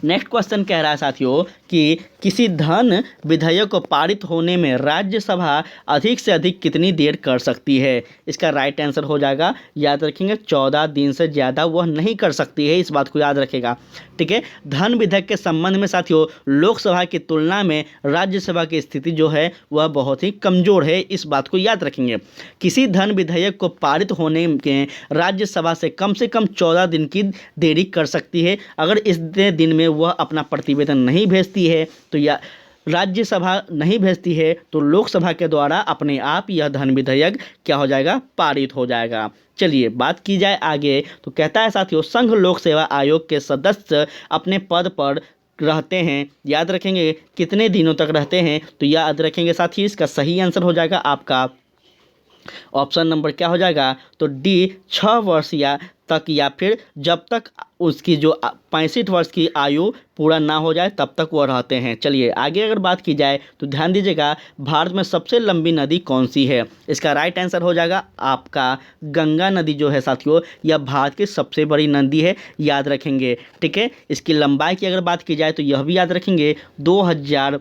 नेक्स्ट क्वेश्चन कह रहा है साथियों कि किसी धन विधेयक को पारित होने में राज्यसभा अधिक से अधिक कितनी देर कर सकती है। इसका राइट आंसर हो जाएगा, याद रखेंगे, 14 दिन से ज़्यादा वह नहीं कर सकती है। इस बात को याद रखेगा, ठीक है। धन विधेयक के संबंध में साथियों लोकसभा की तुलना में राज्यसभा की स्थिति जो है वह बहुत ही कमज़ोर है। इस बात को याद रखेंगे। किसी धन विधेयक को पारित होने में राज्यसभा से कम 14 दिन की देरी कर सकती है। अगर इस दिन में वह अपना प्रतिवेदन नहीं भेजती है तो या राज्यसभा नहीं भेजती है तो लोकसभा के द्वारा अपने आप यह धन विधेयक क्या हो जाएगा, पारित हो जाएगा। चलिए बात की जाए आगे, तो कहता है साथियों संघ लोक सेवा आयोग के सदस्य अपने पद पर रहते हैं, याद रखेंगे कितने दिनों तक रहते हैं, तो याद रखेंगे साथियों इसका सही आंसर हो जाएगा आपका ऑप्शन नंबर क्या हो जाएगा, तो डी 6 वर्ष या तक, या फिर जब तक उसकी जो 65 वर्ष की आयु पूरा ना हो जाए तब तक वह रहते हैं। चलिए आगे अगर बात की जाए तो ध्यान दीजिएगा भारत में सबसे लंबी नदी कौन सी है। इसका राइट आंसर हो जाएगा आपका गंगा नदी जो है साथियों यह भारत की सबसे बड़ी नदी है, याद रखेंगे, ठीक है। इसकी लंबाई की अगर बात की जाए तो यह भी याद रखेंगे 2000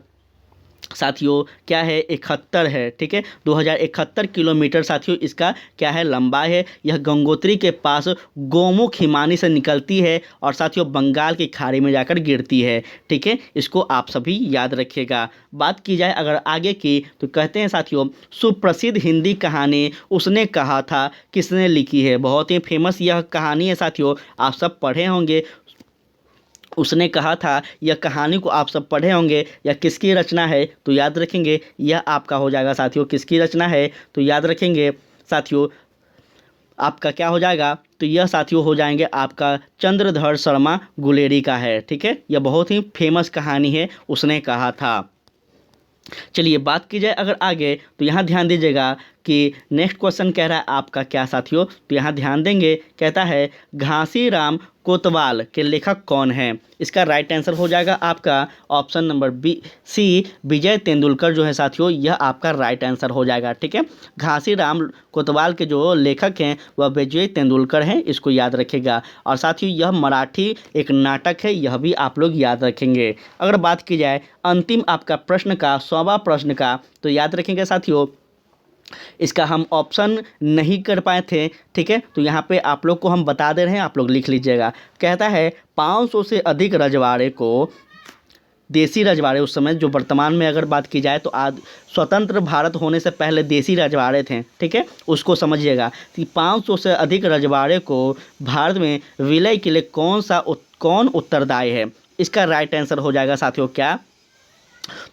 साथियों क्या है 71 है, ठीक है, 2071 किलोमीटर साथियों इसका क्या है लंबाई है। यह गंगोत्री के पास गोमुख हिमानी से निकलती है और साथियों बंगाल की खाड़ी में जाकर गिरती है, ठीक है। इसको आप सभी याद रखिएगा। बात की जाए अगर आगे की तो कहते हैं साथियों सुप्रसिद्ध हिंदी कहानी उसने कहा था किसने लिखी है। बहुत ही फेमस यह कहानी है साथियों, आप सब पढ़े होंगे। उसने कहा था यह कहानी को आप सब पढ़े होंगे। यह किसकी रचना है तो याद रखेंगे यह आपका हो जाएगा साथियों किसकी रचना है, तो याद रखेंगे साथियों आपका क्या हो जाएगा, तो यह साथियों हो जाएंगे आपका चंद्रधर शर्मा गुलेरी का है, ठीक है। यह बहुत ही फेमस कहानी है उसने कहा था। चलिए बात की जाए अगर आगे तो यहाँ ध्यान दीजिएगा कि नेक्स्ट क्वेश्चन कह रहा है आपका क्या साथियों, तो यहाँ ध्यान देंगे, कहता है घासीराम कोतवाल के लेखक कौन है। इसका राइट आंसर हो जाएगा आपका ऑप्शन नंबर बी सी विजय तेंदुलकर जो है साथियों यह आपका राइट आंसर हो जाएगा, ठीक है। घासीराम कोतवाल के जो लेखक हैं वह विजय तेंदुलकर हैं, इसको याद रखेगा। और साथियों यह मराठी एक नाटक है, यह भी आप लोग याद रखेंगे। अगर बात की जाए अंतिम आपका प्रश्न का 100वां प्रश्न का, तो याद रखेंगे साथियों इसका हम ऑप्शन नहीं कर पाए थे, ठीक है, तो यहाँ पे आप लोग को हम बता दे रहे हैं, आप लोग लिख लीजिएगा। कहता है 500 से अधिक रजवाड़े को, देसी रजवाड़े उस समय जो वर्तमान में अगर बात की जाए तो आज स्वतंत्र भारत होने से पहले देसी रजवाड़े थे, ठीक है, उसको समझिएगा कि 500 से अधिक रजवाड़े को भारत में विलय के लिए कौन उत्तरदायी है। इसका राइट आंसर हो जाएगा साथियों क्या,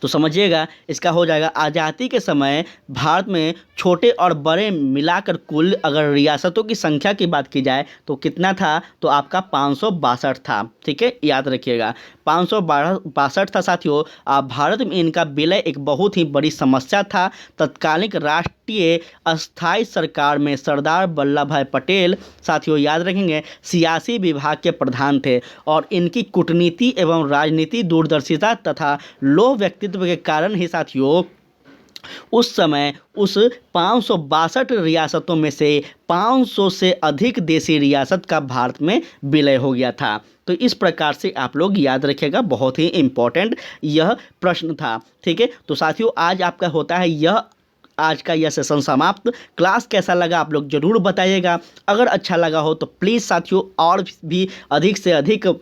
तो समझिएगा इसका हो जाएगा आज़ादी के समय भारत में छोटे और बड़े मिलाकर कुल अगर रियासतों की संख्या की बात की जाए तो कितना था, तो आपका 562 था, ठीक है, याद रखिएगा 562 था साथियों। भारत में इनका विलय एक बहुत ही बड़ी समस्या था। तत्कालीन राष्ट्रीय अस्थायी सरकार में सरदार वल्लभ भाई पटेल साथियों याद रखेंगे सियासी विभाग के प्रधान थे और इनकी कूटनीति एवं राजनीति दूरदर्शिता तथा लोक व्यक्तित्व के कारण ही साथियों उस समय उस 562 रियासतों में से 500 से अधिक देसी रियासत का भारत में विलय हो गया था। तो इस प्रकार से आप लोग याद रखिएगा, बहुत ही इम्पोर्टेंट यह प्रश्न था, ठीक है। तो साथियों आज आपका होता है यह आज का यह सेशन समाप्त। क्लास कैसा लगा आप लोग ज़रूर बताइएगा। अगर अच्छा लगा हो तो प्लीज़ साथियों और भी अधिक से अधिक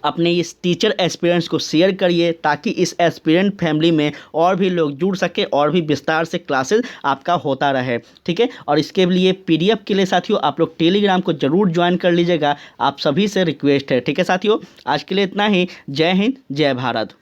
अपने इस टीचर एस्पिरेंट्स को शेयर करिए ताकि इस एस्पिरेंट फैमिली में और भी लोग जुड़ सके और भी विस्तार से क्लासेस आपका होता रहे, ठीक है। और इसके लिए पीडीएफ के लिए साथियों आप लोग टेलीग्राम को ज़रूर ज्वाइन कर लीजिएगा, आप सभी से रिक्वेस्ट है, ठीक है साथियों। आज के लिए इतना ही। जय हिंद, जय भारत।